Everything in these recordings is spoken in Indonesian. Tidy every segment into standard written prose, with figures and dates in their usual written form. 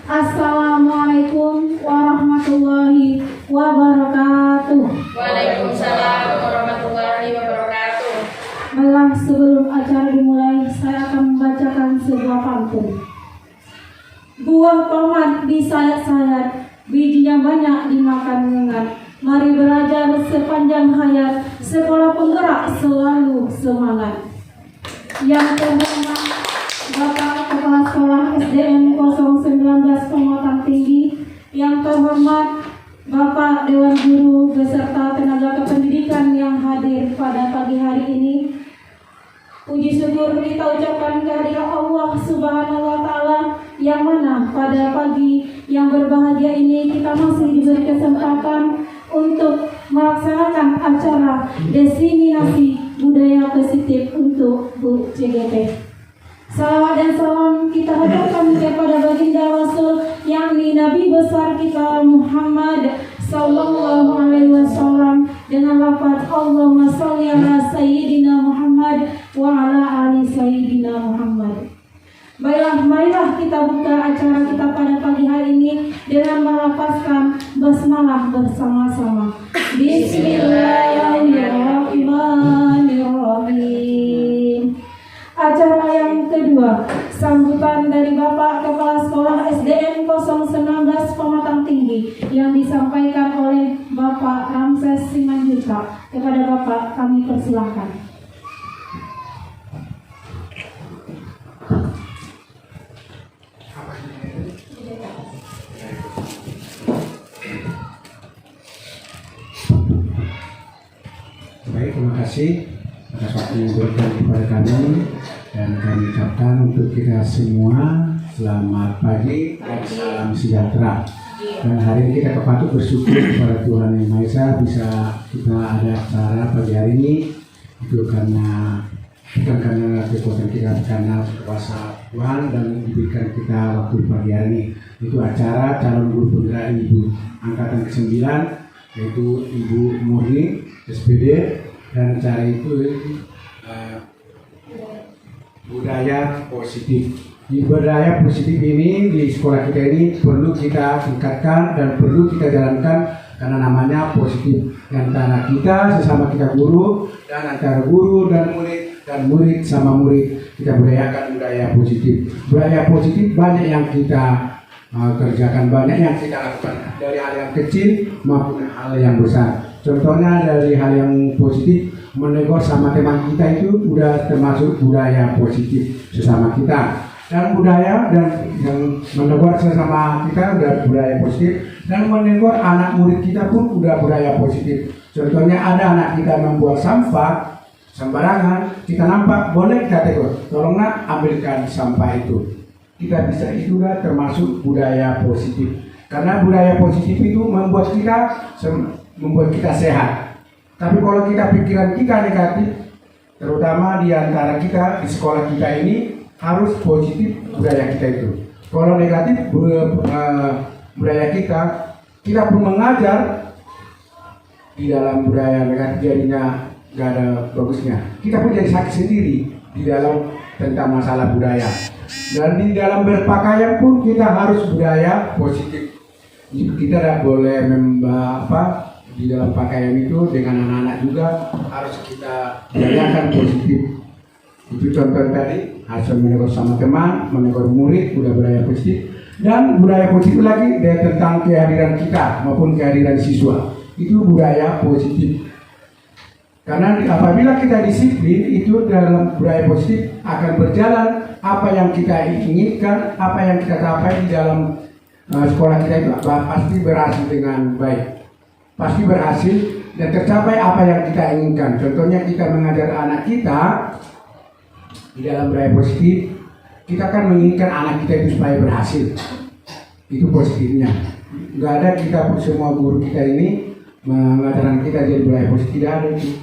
Assalamualaikum warahmatullahi wabarakatuh. Waalaikumsalam warahmatullahi wabarakatuh. Baiklah, sebelum acara dimulai, saya akan membacakan sebuah pantun. Buah tomat di sayat-sayat, bijinya banyak dimakan ngengat. Mari belajar sepanjang hayat, sekolah penggerak selalu semangat. Yang terhormat Bapak Kepala Sekolah SDN 019 Pematang Tinggi, yang terhormat Bapak Dewan Guru beserta tenaga kependidikan yang hadir pada pagi hari ini. Puji syukur kita ucapkan kehadirat Allah Subhanahu wa Ta'ala, yang mana pada pagi yang berbahagia ini kita masih diberi kesempatan untuk melaksanakan acara diseminasi budaya positif untuk Bu CGT. Salawat dan salam kita haturkan kepada baginda Rasul, yakni Nabi besar kita Muhammad Sallallahu Alaihi Wasallam, dengan lafaz Allahumma sholli ala Sayyidina Muhammad wa ala ali Sayyidina Muhammad. Baiklah, marilah kita buka acara kita pada pagi hari ini dengan melafazkan basmalah bersama-sama. Bismillahirrahmanirrahim. Acara yang kedua, sambutan dari Bapak Kepala Sekolah SDN 019 Pematang Tinggi yang disampaikan oleh Bapak Ramses Simanjuntak. Kepada Bapak kami persilahkan. Baik, terima kasih atas waktu yang diberikan kepada kami, dan kami ucapkan untuk kita semua selamat pagi dan salam sejahtera. Dan hari ini kita patut bersyukur kepada Tuhan Yang Maha Esa bisa kita ada acara pagi hari ini. Itu karena bukan karena kekuatan kita, karena kuasa Tuhan dan diberikan kita waktu pagi hari ini. Itu acara calon guru penggerak Ibu angkatan ke-9, yaitu Ibu Murni SPD, dan acara itu budaya positif. Di budaya positif ini di sekolah kita ini perlu kita tingkatkan dan perlu kita jalankan, karena namanya positif antara kita sesama kita guru, dan antara guru dan murid sama murid. Kita budayakan budaya positif. Budaya positif banyak yang kita kerjakan, banyak yang kita lakukan, dari hal yang kecil maupun hal yang besar. Contohnya dari hal yang positif, menegur sama teman kita itu sudah termasuk budaya positif sesama kita. Dan budaya dan yang menegur sesama kita sudah budaya positif, dan menegur anak murid kita pun sudah budaya positif. Contohnya ada anak kita membuang sampah sembarangan, kita nampak, boleh kita tegur, tolong nak ambilkan sampah itu. Kita bisa, itu sudah termasuk budaya positif. Karena budaya positif itu membuat kita sehat. Tapi kalau kita pikiran kita negatif, terutama di antara kita di sekolah kita ini, harus positif budaya kita itu. Kalau negatif budaya kita pun mengajar di dalam budaya negatif, jadinya gak ada bagusnya. Kita pun jadi sakit sendiri di dalam tentang masalah budaya. Dan di dalam berpakaian pun kita harus budaya positif. Kita tidak boleh di dalam pakaian itu dengan anak-anak juga harus kita budayakan positif. Itu contoh tadi, hasil menegur sama teman, menegur murid, udah budaya positif. Dan budaya positif lagi dari tentang kehadiran kita maupun kehadiran siswa, itu budaya positif. Karena apabila kita disiplin, itu dalam budaya positif akan berjalan apa yang kita inginkan, apa yang kita capai di dalam sekolah kita itu pasti berhasil dengan baik. Pasti berhasil dan tercapai apa yang kita inginkan. Contohnya kita mengajar anak kita di dalam budaya positif, kita kan menginginkan anak kita itu supaya berhasil. Itu positifnya. Nggak ada kita semua guru kita ini mengajarkan kita jadi budaya positif, tidak ada itu.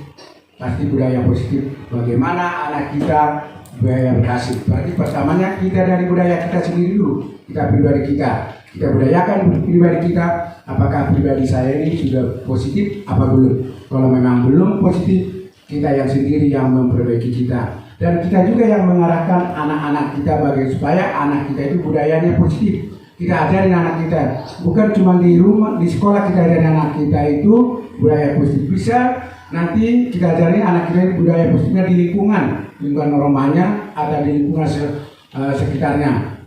Pasti budaya positif. Bagaimana anak kita budaya berhasil. Berarti pertamanya kita dari budaya kita sendiri dulu. Kita pribadi kita budayakan pribadi kita. Apakah pribadi saya ini sudah positif apa belum? Kalau memang belum positif, kita yang sendiri yang memperbaiki kita. Dan kita juga yang mengarahkan anak-anak kita supaya anak kita itu budayanya positif. kita ajarin anak kita, bukan cuma di rumah, di sekolah kita ajarin anak kita itu budaya positif. Bisa nanti kita ajarin anak kita budaya positifnya di lingkungan rumahnya atau di lingkungan sekitarnya.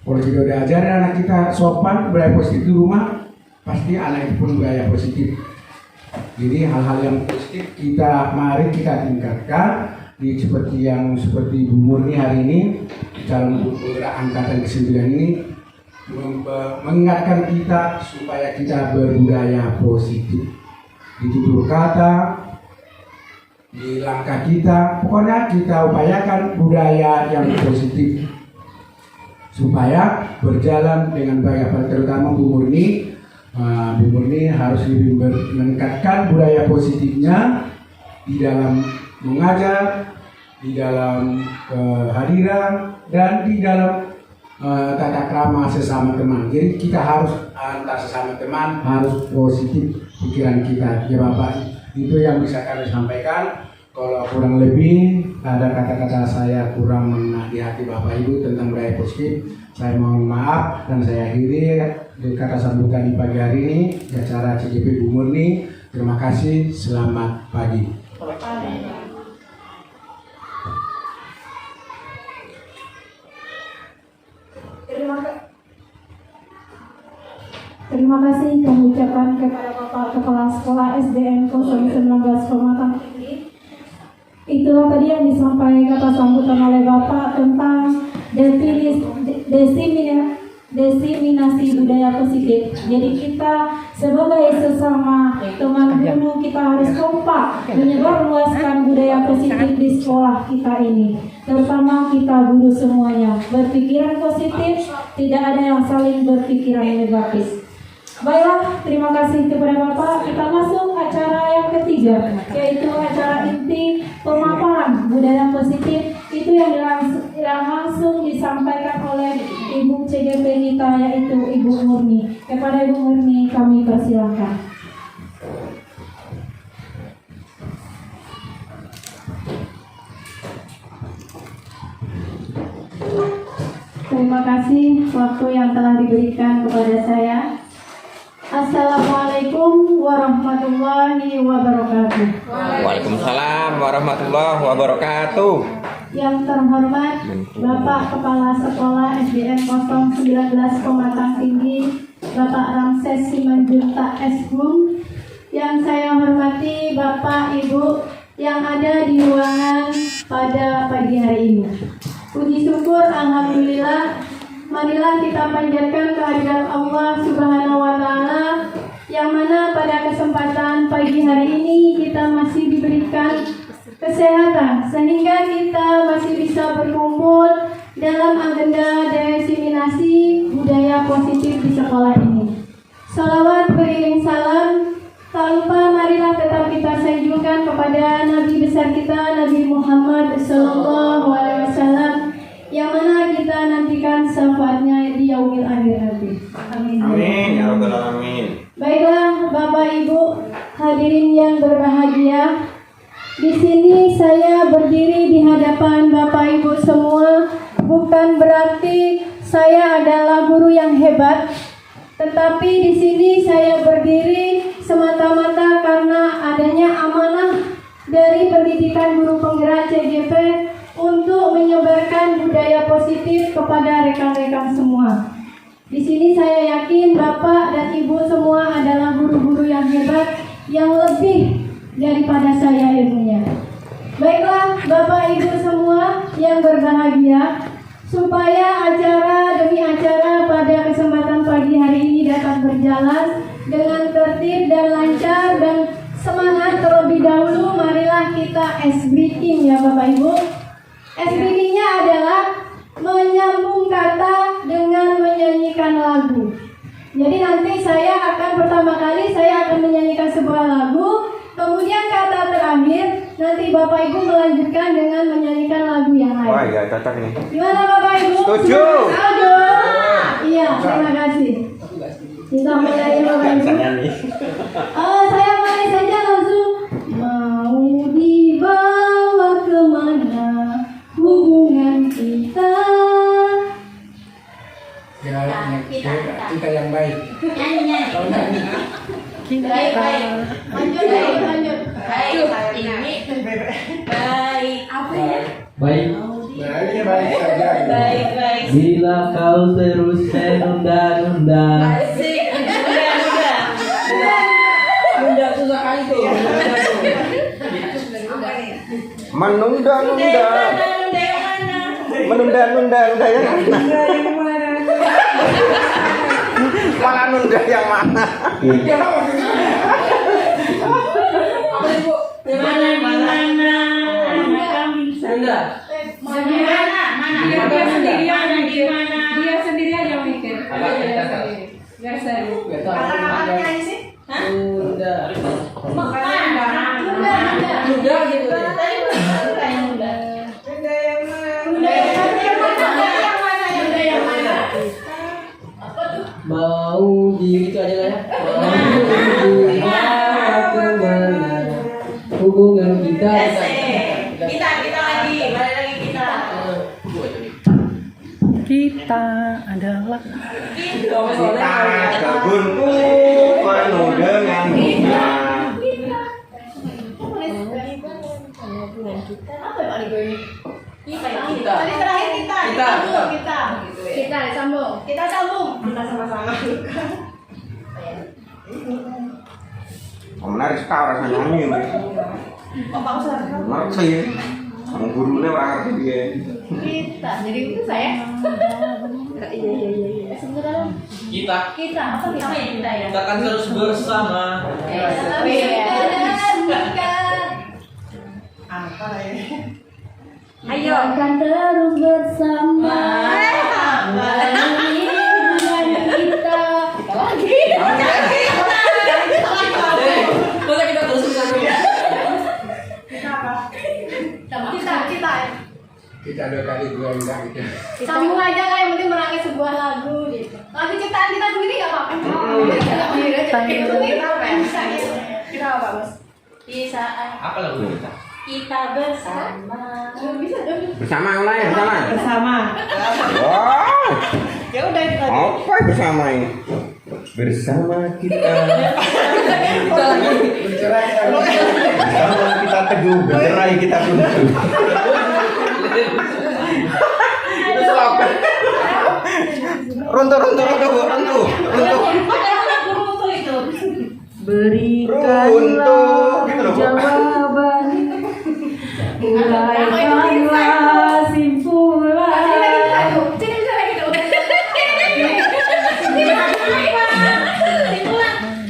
Kalau kita udah ajarin anak kita sopan budaya positif di rumah, pasti anak itu pun budaya positif. Jadi hal-hal yang positif mari kita tingkatkan seperti Bu Murni hari ini calon Gubernur angkatan ke-9 ini mengingatkan kita supaya kita berbudaya positif di tutur kata, di langkah kita, pokoknya kita upayakan budaya yang positif supaya berjalan dengan baik. Terutama Bu Murni harus lebih meningkatkan budaya positifnya di dalam mengajar, di dalam kehadiran, dan di dalam tata krama sesama teman. Jadi kita harus antar sesama teman harus positif pikiran kita. Ya Bapak, itu yang bisa kami sampaikan. Kalau kurang lebih ada kata-kata saya kurang mengena di hati Bapak Ibu tentang budaya positif, saya mohon maaf dan saya akhiri di kata sambutan di pagi hari ini di acara CGP Bu Murni. Terima kasih, selamat pagi. Terima kasih kami ucapkan kepada Bapak Kepala Sekolah SDN 019 Pematang Tinggi. Itulah tadi yang disampaikan kata sambutan oleh Bapak tentang desiminasi budaya positif. Jadi kita sebagai sesama teman guru kita harus kompak menyebarluaskan budaya positif di sekolah kita ini. Terutama kita guru semuanya berpikiran positif, tidak ada yang saling berpikiran negatif. Baiklah, terima kasih kepada Bapak. Kita masuk acara yang ketiga, yaitu acara inti pemaparan budaya positif. Itu yang langsung disampaikan oleh Ibu CGP kita, yaitu Ibu Murni. Kepada Ibu Murni kami persilakan. Terima kasih waktu yang telah diberikan kepada saya. Assalamualaikum warahmatullahi wabarakatuh. Waalaikumsalam warahmatullahi wabarakatuh. Yang terhormat Bapak Kepala Sekolah SDN 019 Pematang Tinggi, Bapak Ramses Simanjuntak SHUM. Yang saya hormati Bapak Ibu yang ada di ruangan pada pagi hari ini. Puji syukur alhamdulillah, marilah kita panjatkan kehadirat Allah Subhanahu wa Ta'ala, yang mana pada kesempatan pagi hari ini kita masih diberikan kesehatan sehingga kita masih bisa berkumpul dalam agenda desiminasi budaya positif di sekolah ini. Salawat beriring salam, tak lupa marilah tetap kita sanjungkan kepada Nabi besar kita, Nabi Muhammad SAW, yang mana kita nantikan syafaatnya di yaumil akhir nanti. Amin. Amin ya rabbal alamin. Baiklah Bapak Ibu hadirin yang berbahagia, di sini saya berdiri di hadapan Bapak Ibu semua bukan berarti saya adalah guru yang hebat, tetapi di sini saya berdiri semata-mata karena adanya amanah dari pendidikan guru penggerak CGP untuk menyebarkan budaya positif kepada rekan-rekan semua. Di sini saya yakin Bapak dan Ibu semua adalah guru-guru yang hebat, yang lebih daripada saya ilmunya. Baiklah Bapak Ibu semua yang berbahagia, supaya acara demi acara pada kesempatan pagi hari ini dapat berjalan dengan tertib dan lancar dan semangat terlebih dahulu, marilah kita ice breaking ya Bapak Ibu. SBD-nya adalah menyambung kata dengan menyanyikan lagu. Jadi nanti pertama kali saya akan menyanyikan sebuah lagu, kemudian kata terakhir nanti Bapak Ibu melanjutkan dengan menyanyikan lagu yang lain. Wah, ya cocok ini. Gimana Bapak Ibu? Setuju. Setuju. Iya, terima kasih. Kita mulai Bapak Ibu. Saya mulai saja langsung. Mau dibawa kemana hubungan kita? kita yang baik. Baik. Lanjut. Baik, ini baik. Apa ya? Baik, Baik saja. Baik. bila kau terus menunda-nunda, Asik. Bunda susah kali tuh. Menunda-nunda. Yang mana? Menunda-nunda yang mana? Malah nunda yang mana? Di mana? Bunda. Dia sendiri aja mikir. Biar seru. Bunda gitu. mau gitu aja lah ya. Mau dibawa kemana hubungan kita. Kita lagi, balik lagi kita. Kita adalah Kita kebunku penuh dengan bunga. Kita sambung. Kita sama-sama. Menarik sekali rasanya nyanyi. Pak Ustaz. Ngerti. Sama gurunya orang ngerti dia. Kita. Jadi itu saya. Iya. Sebentar. Kita Apa kita ya? kita akan terus bersama. Ayo. Akan terus bersama. Melalui bulan kita. Kita lagi. Masa kita terus bersama? Kita. Kita 2 kali 2 enggak gitu. Sambung aja lah, yang penting merangkai sebuah lagu gitu. Lagu ciptaan kita sendiri gak apa-apa. Kita apa, Bos? Bisa. Apa lagu kita? Kita bersama. Bisa dong. Bersama mulai bersama. Bersama. Wah, Ya udah itu tadi. apa bersama ini? Bersama kita. Bersama kita teguh, bercerai kita runtuh. Itu slogan. Runtuh. Runtuh. Gitu loh, Bu. jawaban. Uraikanlah simpulan.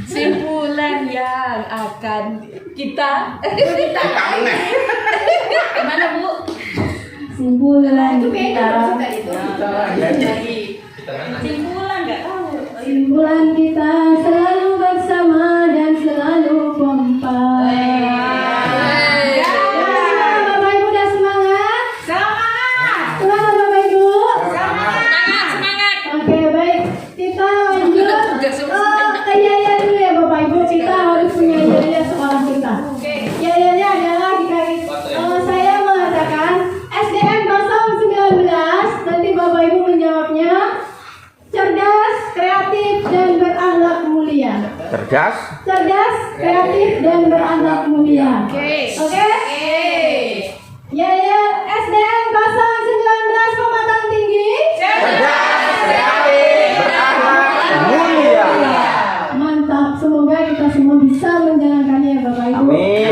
Simpulan yang akan kita Kita meneh. Gimana, Bu? Simpulan Itu beda kita. suka itu. Lagi. Simpulan enggak tahu. Simpulan kita selalu bersama dan selalu kompak. Ya, Bapak Ibu udah semangat? Semangat. Semangat Bapak Ibu. Semangat. Oke, baik. Kita lanjut. Ke Yaya dulu ya Bapak Ibu. Kita harus punya Yaya sekolah kita. Yayanya adalah saya mengatakan SDN 019. Nanti Bapak Ibu menjawabnya cerdas, kreatif, dan berakhlak mulia. Cerdas. Cerdas, kreatif, dan berakhlak mulia. Oke? Yaya SDN 019 Pematang Tinggi. Cerdas, kreatif, berakhlak, mulia. Mantap, semoga kita semua bisa menjalankannya Bapak Ibu. Amin.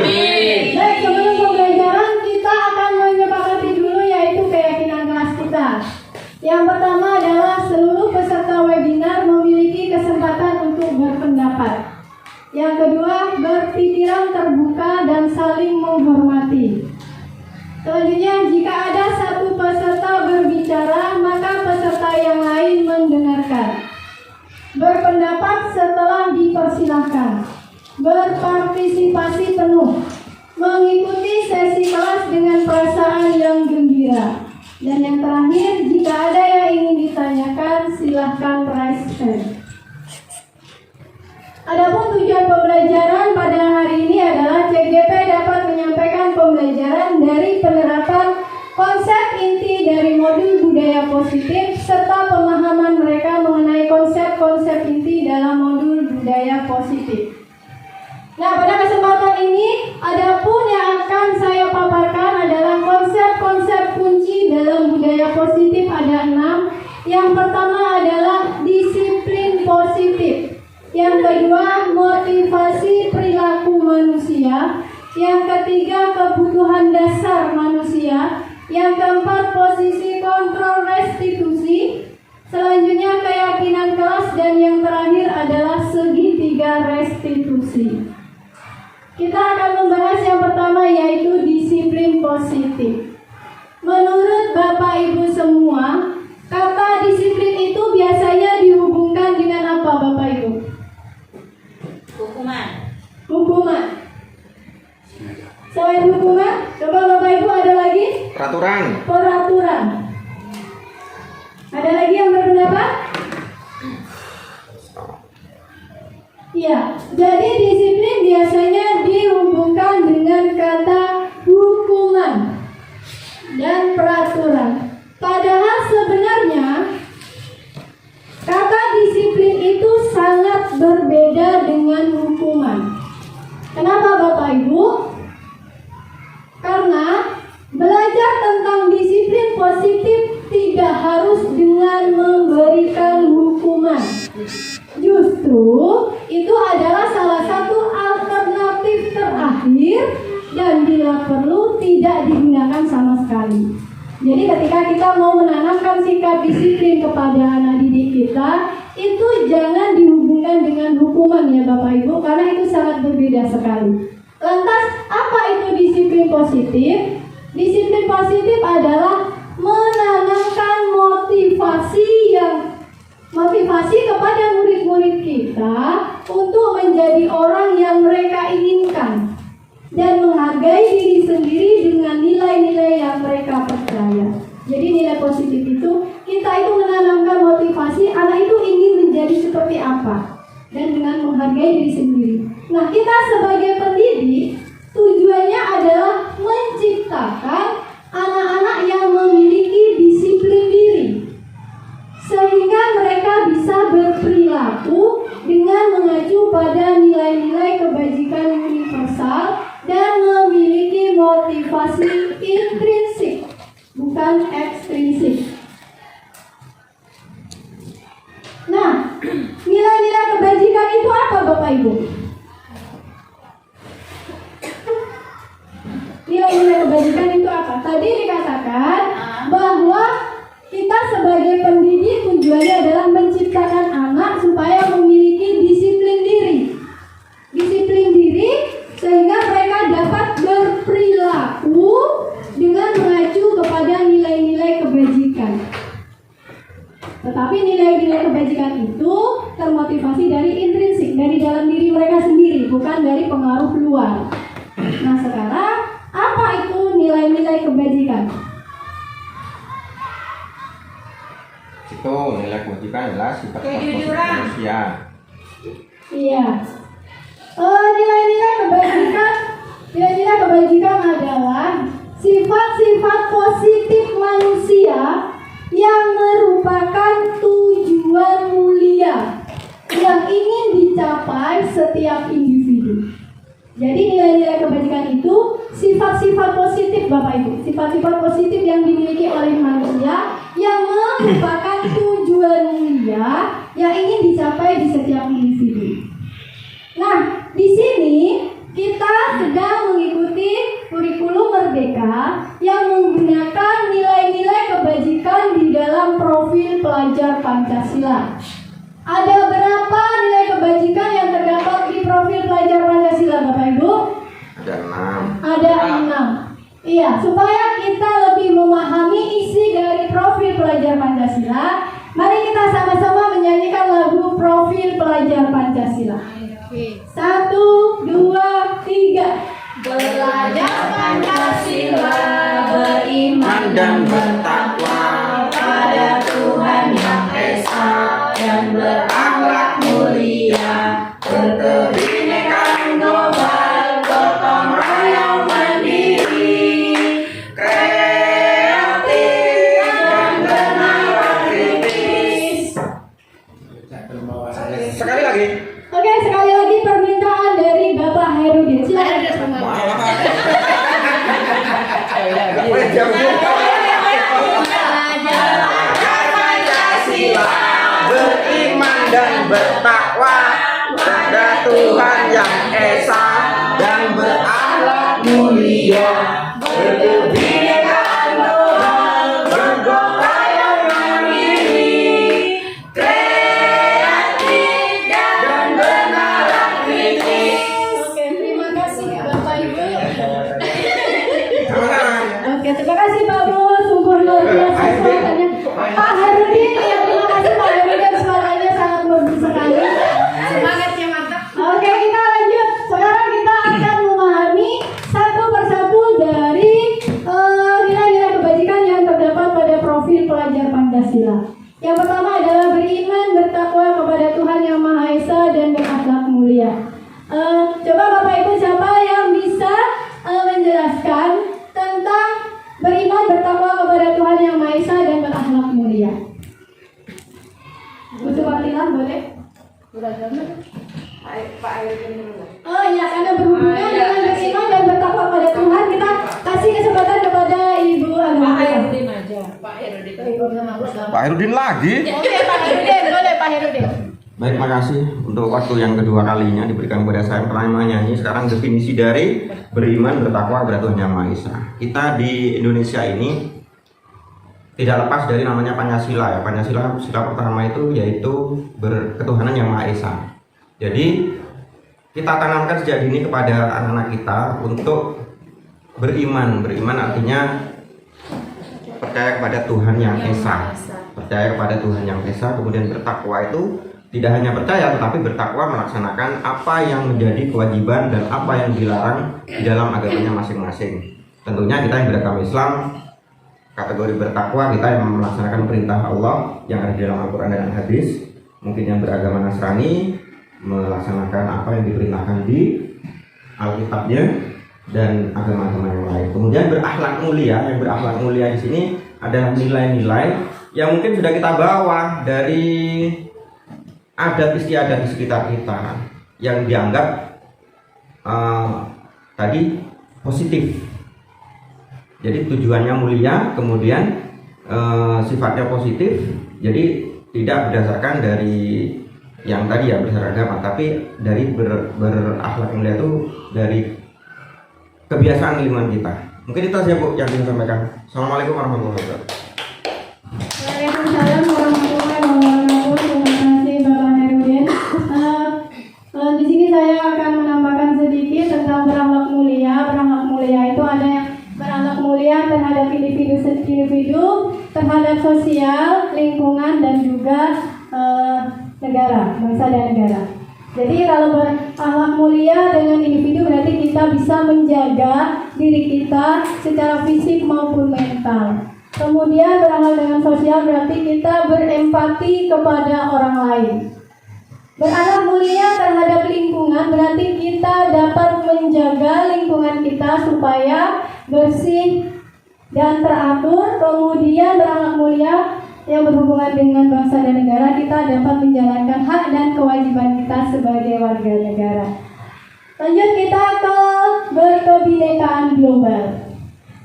Baik, sebelum pembelajaran kita akan menyepakati dulu yaitu keyakinan kelas kita. Yang pertama adalah seluruh peserta webinar memiliki kesempatan untuk berpendapat. Yang kedua, berpikiran terbuka dan saling menghormati. Selanjutnya, jika ada satu peserta berbicara, maka peserta yang lain mendengarkan. Berpendapat setelah dipersilahkan. Berpartisipasi penuh. Mengikuti sesi kelas dengan perasaan yang gembira. Dan yang terakhir, jika ada yang ingin ditanyakan, silahkan raise hand. Adapun tujuan pembelajaran pada hari ini adalah CGP dapat menyampaikan pembelajaran dari penerapan konsep inti dari modul budaya positif serta pemahaman mereka konsep inti dalam modul budaya positif. Nah, pada kesempatan ini, adapun yang akan saya paparkan adalah konsep-konsep kunci dalam budaya positif ada 6. Yang pertama adalah disiplin positif. Yang kedua, motivasi perilaku manusia. Yang ketiga, kebutuhan dasar manusia. Yang keempat, posisi kontrol restitusi. Selanjutnya, keyakinan kelas. Dan yang terakhir adalah segitiga restitusi. Kita akan membahas yang pertama, yaitu disiplin positif. Menurut Bapak Ibu semua, kata disiplin itu biasanya dihubungkan dengan apa, Bapak Ibu? Hukuman. Hukuman. Selain hukuman, coba Bapak Ibu ada lagi? Peraturan. Peraturan. Ada lagi yang berpendapat? Ya, jadi disiplin biasanya dihubungkan dengan kata hukuman dan peraturan. Padahal sebenarnya kata disiplin itu sangat berbeda dengan hukuman. Kenapa Bapak Ibu? Karena belajar tentang disiplin positif tidak harus dengan memberikan hukuman. Justru itu adalah salah satu alternatif terakhir dan bila perlu tidak digunakan sama sekali. Jadi ketika kita mau menanamkan sikap disiplin kepada anak didik kita, itu jangan dihubungkan dengan hukuman ya Bapak Ibu, karena itu sangat berbeda sekali. Lantas apa itu disiplin positif? Disiplin positif adalah menanamkan motivasi kepada murid-murid kita untuk menjadi orang yang mereka inginkan dan menghargai diri sendiri dengan nilai-nilai yang mereka percaya. Jadi nilai positif itu, kita itu menanamkan motivasi anak itu ingin menjadi seperti apa dan dengan menghargai diri sendiri. Nah, kita sebagai pendidik tujuannya adalah menciptakan anak-anak yang memiliki disiplin diri sehingga mereka bisa berperilaku dengan mengacu pada nilai-nilai kebajikan universal dan memiliki motivasi intrinsik, bukan ekstrinsik. Nah, nilai-nilai kebajikan itu apa Bapak Ibu? Nilai-nilai kebajikan itu apa? Tadi dikatakan bahwa kita sebagai pendidik tujuannya adalah menciptakan anak supaya memiliki disiplin diri. Disiplin diri sehingga mereka dapat berperilaku dengan mengacu kepada nilai-nilai kebajikan. Tetapi nilai-nilai kebajikan itu termotivasi dari intrinsik, dari dalam diri mereka sendiri, bukan dari pengaruh luar. Nah sekarang, apa itu nilai-nilai kebajikan? Itu nilai kebajikan adalah sifat positif Kejujuran. manusia. Iya. Nilai-nilai kebajikan adalah sifat-sifat positif manusia yang merupakan tujuan mulia yang ingin dicapai setiap individu. Jadi nilai-nilai kebajikan itu sifat-sifat positif Bapak Ibu, sifat-sifat positif yang dimiliki oleh manusia yang merupakan tujuan mulia yang ingin dicapai di setiap individu. Nah, di sini kita sedang mengikuti kurikulum Merdeka yang menggunakan nilai-nilai kebajikan di dalam profil pelajar Pancasila. Ada berapa nilai kebajikan yang terdapat di profil pelajar Pancasila, Bapak Ibu? Ada 6. Ada 6. Iya, supaya kita lebih memahami isi dari profil pelajar Pancasila, mari kita sama-sama menyanyikan lagu profil pelajar Pancasila. 1, 2, 3. Belajar Pancasila, beriman dan bertakwa pada Tuhan Yang Esa dan berakhlak mulia, berkebinekaan global, gotong royong mandiri, kreatif dan bernalar kritis. bertakwa pada Tuhan yang Esa dan berakhlak mulia, berkebinekaan global, bergotong royong mandiri, kreatif dan bernalar kritis. Oke, terima kasih Bapak Ibu. Oke, terima kasih Pak Bro, sungguh luar biasa suaranya. Pak Herudin, ya terima kasih Pak Herudin, suaranya sangat merdu sekali. Semangatnya mantap. Oke, kita lanjut. Sekarang kita akan memahami satu persatu dari nilai-nilai kebajikan yang terdapat pada profil pelajar Pancasila. Yang pertama adalah beriman, bertakwa kepada Tuhan Yang Maha Esa dan berakhlak mulia. Coba Bapak Ibu siapa yang bisa menjelaskan tentang beriman, bertakwa kepada Tuhan Yang Maha Esa dan berakhlak mulia? Butuh Fatilah boleh? Oh iya, karena berhubungan dengan beriman dan bertakwa kepada Tuhan, kita kasih kesempatan kepada Ibu Agama. Pak Herudin lagi. Oke, Pak Herudin, boleh Pak Herudin. Baik, makasih untuk waktu yang kedua kalinya diberikan kepada saya. Pernah menyanyi sekarang definisi dari beriman, bertakwa kepada Tuhan Yang Maha Esa. Kita di Indonesia ini tidak lepas dari namanya Pancasila ya. Pancasila sila pertama itu yaitu berketuhanan Yang Maha Esa. Jadi kita tanamkan sejak dini kepada anak-anak kita untuk beriman. Beriman artinya percaya kepada Tuhan Yang Esa. Percaya kepada Tuhan Yang Esa. Kemudian bertakwa itu tidak hanya percaya tetapi bertakwa melaksanakan apa yang menjadi kewajiban dan apa yang dilarang di dalam agamanya masing-masing. Tentunya kita yang beragama Islam kategori bertakwa, kita yang melaksanakan perintah Allah yang ada di dalam Al-Quran dan Hadis. Mungkin yang beragama Nasrani melaksanakan apa yang diperintahkan di Alkitabnya dan agama-agama yang lain. Kemudian berakhlak mulia, yang berakhlak mulia di sini adalah nilai-nilai yang mungkin sudah kita bawa dari adat istiadat di sekitar kita yang dianggap tadi positif. Jadi tujuannya mulia, kemudian sifatnya positif. Jadi tidak berdasarkan dari yang tadi ya berdasarkan agama, tapi dari berakhlak mulia itu dari kebiasaan lingkungan kita. Mungkin itu saja Bu yang ingin sampaikan. Assalamualaikum warahmatullahi wabarakatuh. Waalaikumsalam warahmatullahi wabarakatuh. Terima kasih Bapak Herudin. Di sini saya akan menambahkan sedikit tentang berakhlak mulia. Berakhlak mulia itu ada yang berakhlak mulia terhadap individu, terhadap sosial, lingkungan dan juga negara, bangsa dan negara. Jadi kalau berakhlak mulia dengan individu berarti kita bisa menjaga diri kita secara fisik maupun mental. Kemudian berakhlak dengan sosial berarti kita berempati kepada orang lain. Berakhlak mulia terhadap lingkungan berarti kita dapat menjaga lingkungan kita supaya bersih dan teratur. Kemudian berakhlak mulia yang berhubungan dengan bangsa dan negara, kita dapat menjalankan hak dan kewajiban kita sebagai warga negara. Lanjut kita ke berkebinekaan global.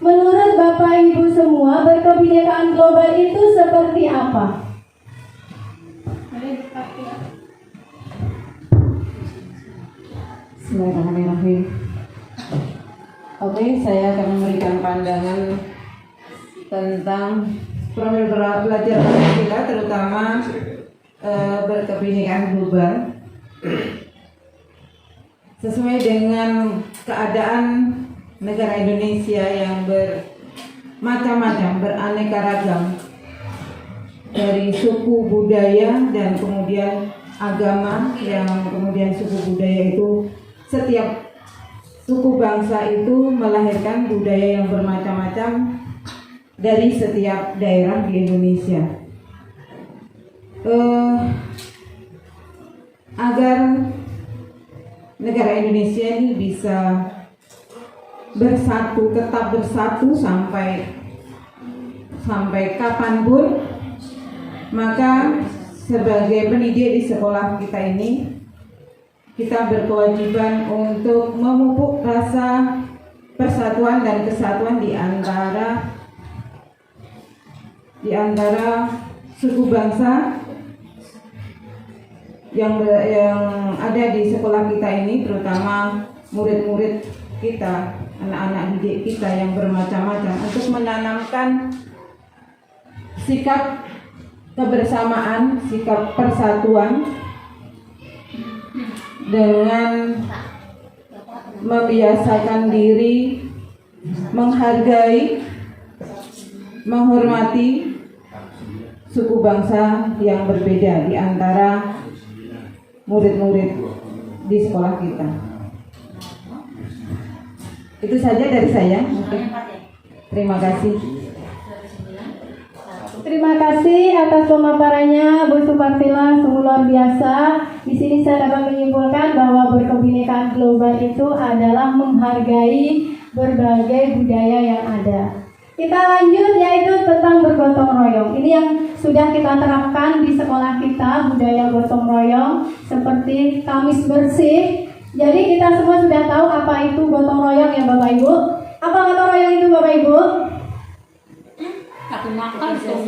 Menurut Bapak Ibu semua, berkebinekaan global itu seperti apa? Bismillahirrahmanirrahim. Oke, saya akan memberikan pandangan tentang profil belajar Pancasila, terutama berkebinekaan global. Sesuai dengan keadaan negara Indonesia yang bermacam-macam, beraneka ragam, dari suku, budaya, dan kemudian agama, yang kemudian suku budaya itu setiap suku bangsa itu melahirkan budaya yang bermacam-macam dari setiap daerah di Indonesia. Agar negara Indonesia ini bisa bersatu, tetap bersatu sampai kapanpun, maka sebagai pendidik di sekolah kita ini, kita berkewajiban untuk memupuk rasa persatuan dan kesatuan di antara suku bangsa yang ada di sekolah kita ini, terutama murid-murid kita, anak-anak didik kita yang bermacam-macam, untuk menanamkan sikap kebersamaan, sikap persatuan dengan membiasakan diri menghargai, menghormati suku bangsa yang berbeda di antara murid-murid di sekolah kita. Itu saja dari saya. Terima kasih. Terima kasih atas pemaparannya Bu Supartila, sungguh luar biasa. Di sini saya dapat menyimpulkan bahwa berkebinekaan global itu adalah menghargai berbagai budaya yang ada. Kita lanjut, yaitu tentang bergotong royong. Ini yang sudah kita terapkan di sekolah kita, budaya gotong royong, seperti Kamis Bersih. Jadi kita semua sudah tahu apa itu gotong royong ya Bapak Ibu. Apa gotong royong itu Bapak Ibu?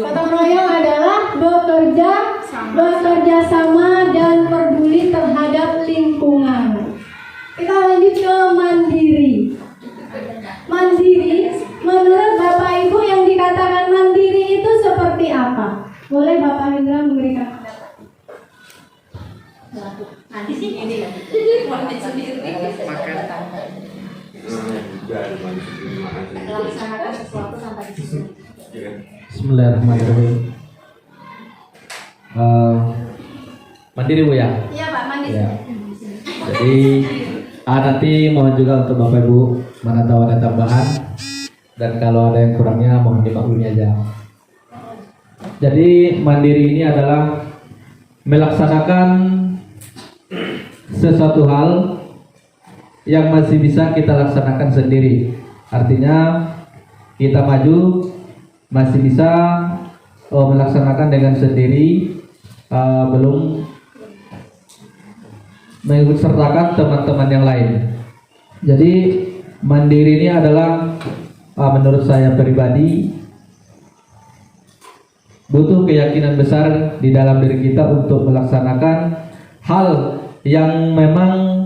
Gotong royong adalah bekerja sama dan peduli terhadap lingkungan. Kita lanjut ke mandiri. Mandiri, menurut Bapak Ibu yang dikatakan mandiri itu seperti apa? Boleh Bapak Hendra memberikan Laksanakan sesuatu tanpa disusun. Bismillahirrahmanirrahim. Mandiri Bu ya? Iya Pak, mandiri. Ya. Jadi nanti mohon juga untuk Bapak Ibu mana tahu ada tambahan, dan kalau ada yang kurangnya mohon dimaklumi aja. Jadi mandiri ini adalah melaksanakan sesuatu hal yang masih bisa kita laksanakan sendiri. Artinya kita maju masih bisa melaksanakan dengan sendiri, belum mengikut sertakan teman-teman yang lain. Jadi mandiri ini adalah menurut saya pribadi butuh keyakinan besar di dalam diri kita untuk melaksanakan hal yang memang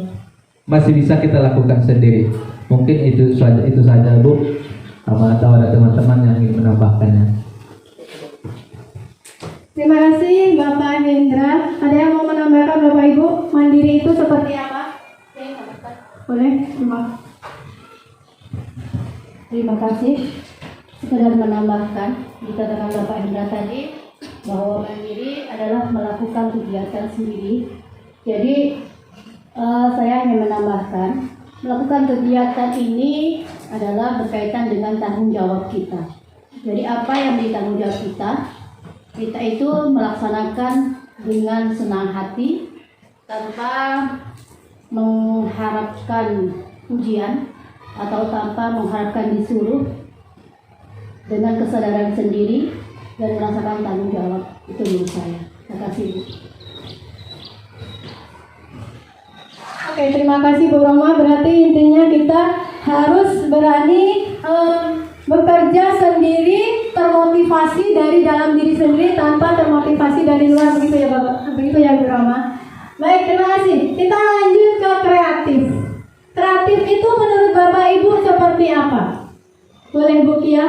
masih bisa kita lakukan sendiri. Mungkin itu saja Bu. Atau ada teman-teman yang ingin menambahkannya. Terima kasih Bapak Hendra. Ada yang mau menambahkan Bapak Ibu? Mandiri itu seperti apa? Boleh? Terima kasih. Sekedar menambahkan, dikatakan Bapak Hendra tadi bahwa mandiri adalah melakukan kegiatan sendiri. Jadi saya hanya menambahkan, melakukan kegiatan ini adalah berkaitan dengan tanggung jawab kita. Jadi apa yang ditanggung jawab kita? Kita itu melaksanakan dengan senang hati, tanpa mengharapkan pujian atau tanpa mengharapkan disuruh, dengan kesadaran sendiri dan merasakan tanggung jawab. Itu menurut saya. Terima kasih Bu. Oke, terima kasih Bu Roma. Berarti intinya kita harus berani bekerja sendiri, termotivasi dari dalam diri sendiri tanpa termotivasi dari luar, begitu ya Bapak, begitu ya Bu Roma. Baik, terima kasih. Kita lanjut ke kreatif. Kreatif itu menurut Bapak Ibu seperti apa? Boleh Bu Kia?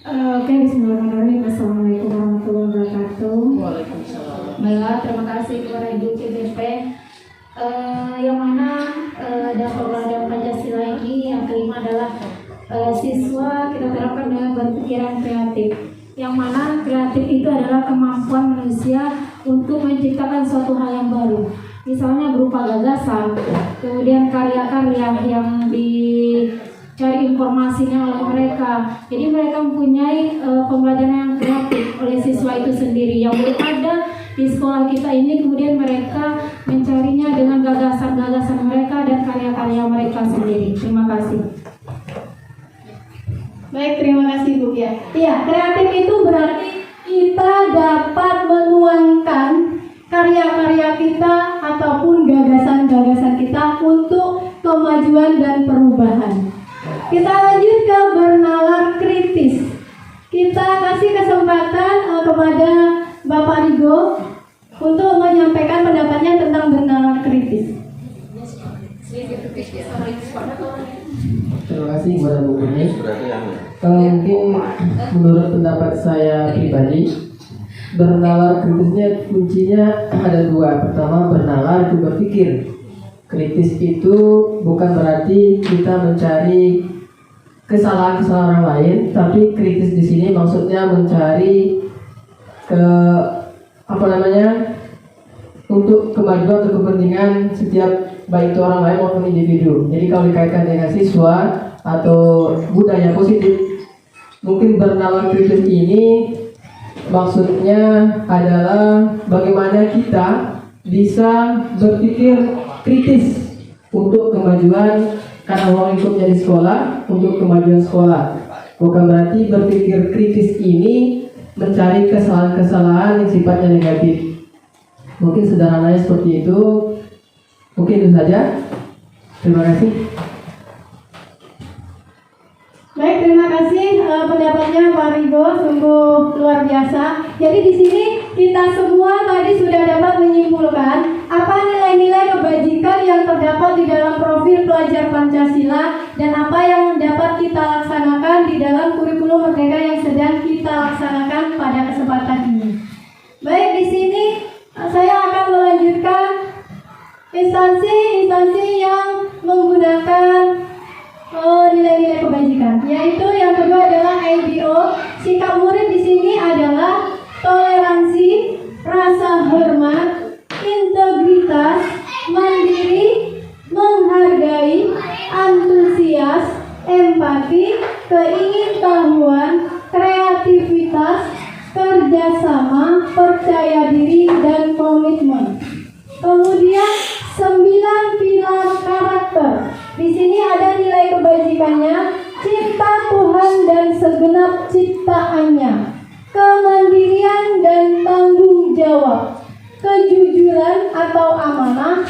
Oke, bismillahirrahmanirrahim. Assalamualaikum warahmatullahi wabarakatuh. Baiklah, terima kasih kepada Ibu CBP yang mana dalam program Pancasila ini yang kelima adalah siswa kita terapkan dengan berpikiran kreatif. Yang mana kreatif itu adalah kemampuan manusia untuk menciptakan suatu hal yang baru. Misalnya berupa gagasan, kemudian karya-karya yang dicari informasinya oleh mereka. Jadi mereka mempunyai pembelajaran yang kreatif oleh siswa itu sendiri yang belum ada di sekolah kita ini. Kemudian mereka mencarinya dengan gagasan-gagasan mereka dan karya-karya mereka sendiri. Terima kasih. Baik, terima kasih Bu Kia. Iya, kreatif itu berarti kita dapat menuangkan karya-karya kita ataupun gagasan-gagasan kita untuk kemajuan dan perubahan. Kita lanjut ke bernalar kritis. Kita kasih kesempatan kepada Bapak Rigo untuk menyampaikan pendapatnya tentang bernalar kritis. Terima kasih kepada Bu Uni. Berarti yang Mungkin menurut pendapat saya pribadi, bernalar kritisnya kuncinya ada dua. Pertama, bernalar itu berpikir. Kritis itu bukan berarti kita mencari kesalahan-kesalahan orang lain, tapi kritis di sini maksudnya mencari untuk kemajuan atau kepentingan setiap, baik itu orang lain maupun individu. Jadi kalau dikaitkan dengan siswa atau budaya positif, mungkin bernalar kritis ini maksudnya adalah bagaimana kita bisa berpikir kritis untuk kemajuan, karena uang ikut jadi sekolah, untuk kemajuan sekolah. Bukan berarti berpikir kritis ini mencari kesalahan-kesalahan yang sifatnya negatif. Mungkin sederhananya seperti itu. Mungkin itu saja. Terima kasih. Baik, terima kasih pendapatnya Pak Rigo, sungguh luar biasa. Jadi di sini kita semua tadi sudah dapat menyimpulkan apa nilai-nilai kebajikan yang terdapat di dalam profil pelajar Pancasila dan apa yang dapat kita laksanakan di dalam kurikulum merdeka yang sedang kita laksanakan pada kesempatan ini. Baik, di sini saya akan melanjutkan instansi-instansi yang menggunakan nilai-nilai kebajikan, yaitu yang kedua adalah IBO. Sikap murid di sini adalah toleransi, rasa hormat, integritas, mandiri, menghargai, antusias, empati, keingintahuan, kreativitas, kerjasama, percaya diri, dan komitmen. Kemudian 9 pilar karakter. Di sini ada nilai kebajikannya: cinta Tuhan dan segenap ciptaannya, kemandirian dan tanggung jawab, kejujuran atau amanah,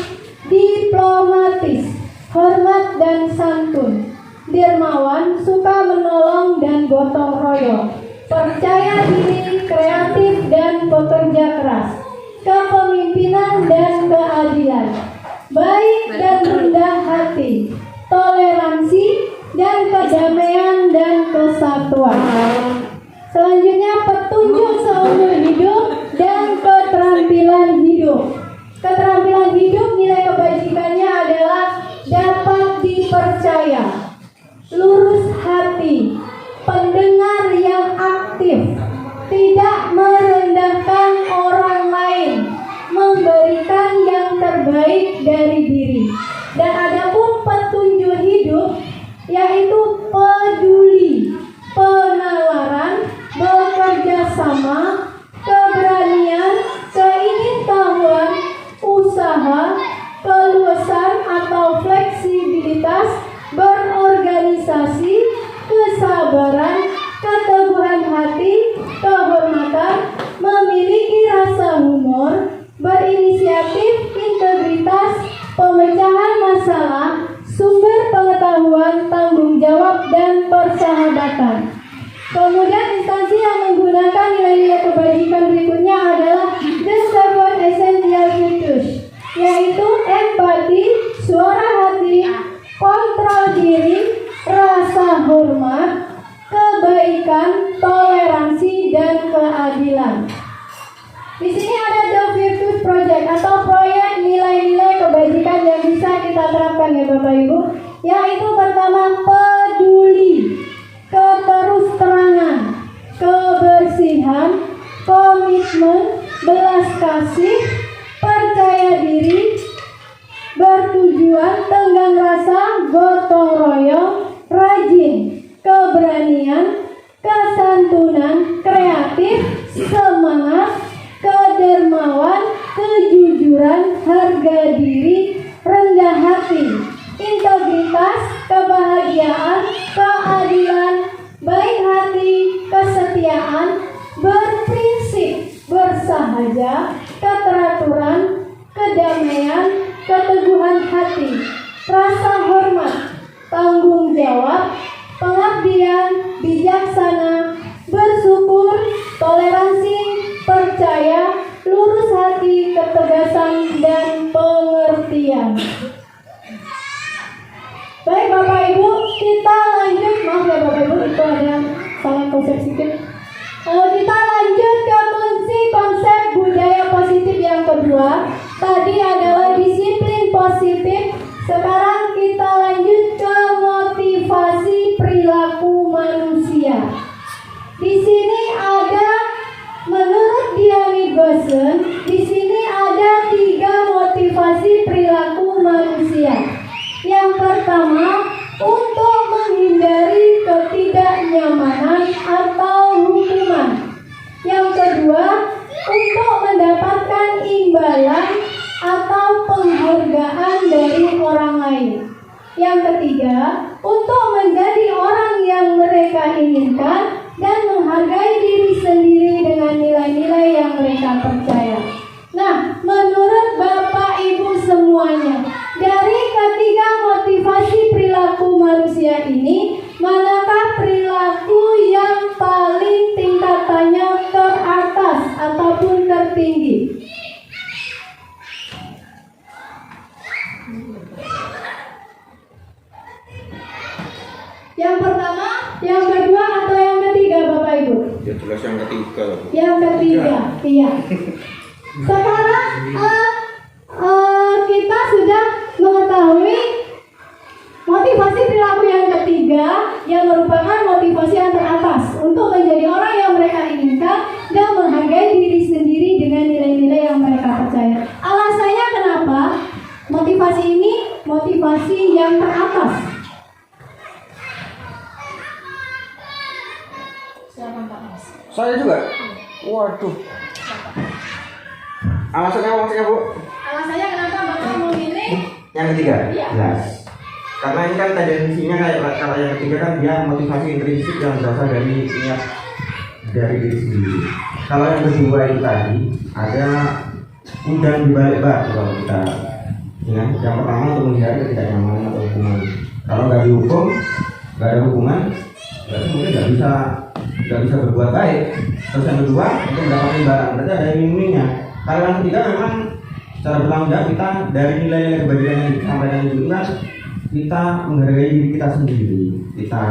diplomatis, hormat dan santun, dermawan, suka menolong dan gotong royong, percaya diri, kreatif dan bekerja keras, kepemimpinan dan keadilan, baik dan rendah hati, toleransi dan kedamaian dan kesatuan. Selanjutnya petunjuk seumur hidup dan keterampilan hidup. Keterampilan hidup nilai kebajikannya adalah dapat dipercaya, lurus hati, pendengar yang aktif, tidak merendahkan orang lain, memberikan yang terbaik dari diri. Dan adapun petunjuk hidup yaitu peduli, penalaran, bekerja sama, keberanian, keingintahuan, usaha, keluasan atau fleksibilitas, berorganisasi, kesabaran, keteguhan hati, kehormatan, memiliki rasa humor, berinisiatif, integritas, pemecahan masalah, sumber pengetahuan, tanggung jawab, dan persahabatan. Kemudian instansi yang menggunakan nilai-nilai kebajikan berikutnya adalah the 7 essential virtues, yaitu empati, suara hati, kontrol diri, rasa hormat, kebaikan, toleransi, dan keadilan. Di sini ada The Virtues Project atau proyek nilai-nilai kebajikan yang bisa kita terapkan ya Bapak Ibu, yaitu pertama peduli, keterus-terangan, kebersihan, komitmen, belas kasih, percaya diri, bertujuan, tenggang rasa, gotong royong, rajin, keberanian, kesantunan, kreatif, semangat, kedermawan, kejujuran, harga diri, rendah hati, integritas, kebahagiaan, keadilan, baik hati, kesetiaan, berprinsip, bersahaja, keteraturan, kedamaian, keteguhan hati, rasa hormat, tanggung jawab, pengabdian, bijaksana, bersyukur, toleransi, percaya, lurus hati, yang kedua tadi adalah disiplin positif. Sekarang kita lanjut ke motivasi perilaku manusia. Di sini ada, menurut Diany Goosen, di sini ada 3 motivasi perilaku manusia. Yang pertama, untuk menghindari ketidaknyamanan atau hukuman. Yang kedua, untuk mendapatkan imbalan atau penghargaan dari orang lain. Yang ketiga, untuk menjadi orang yang mereka inginkan dan menghargai diri sendiri dengan nilai-nilai yang mereka percaya. Nah, menurut Bapak Ibu semuanya, dari ketiga motivasi perilaku manusia ini, manakah perilaku yang paling tingkatannya teratas ataupun tertinggi? Yang pertama, yang kedua, atau yang ketiga, Bapak Ibu? Ya jelas yang ketiga. Yang ketiga, iya. Sekarang kita sudah mengetahui motivasi perilaku yang ketiga, yang merupakan motivasi yang teratas untuk menjadi orang yang mereka inginkan dan menghargai diri sendiri dengan nilai-nilai yang mereka percaya. Alasannya kenapa motivasi ini motivasi yang teratas? Saya juga. Waduh. Alasannya Bu? Alasannya kenapa Bapak memilih Yang ketiga. Iya. Jelas. Karena ini kan tendensinya kayak kalau yang ketiga kan dia motivasi intrinsik yang berasal dari niat dari diri sendiri. Kalau yang kedua itu tadi ada udang di balik batu kalau kita ya. Yang pertama untuk menghindari ketidaknyamanan atau hukuman. Kalau nggak dihukum, nggak ada hukuman, berarti mungkin nggak bisa berbuat baik. Terus yang kedua untuk mendapatkan barang, berarti ada iming-imingnya. Kalau yang ketiga memang secara bertanggung jawab kita dari nilai-nilai kebajikan yang disampaikan itu kan kita menghargai diri kita sendiri. Kita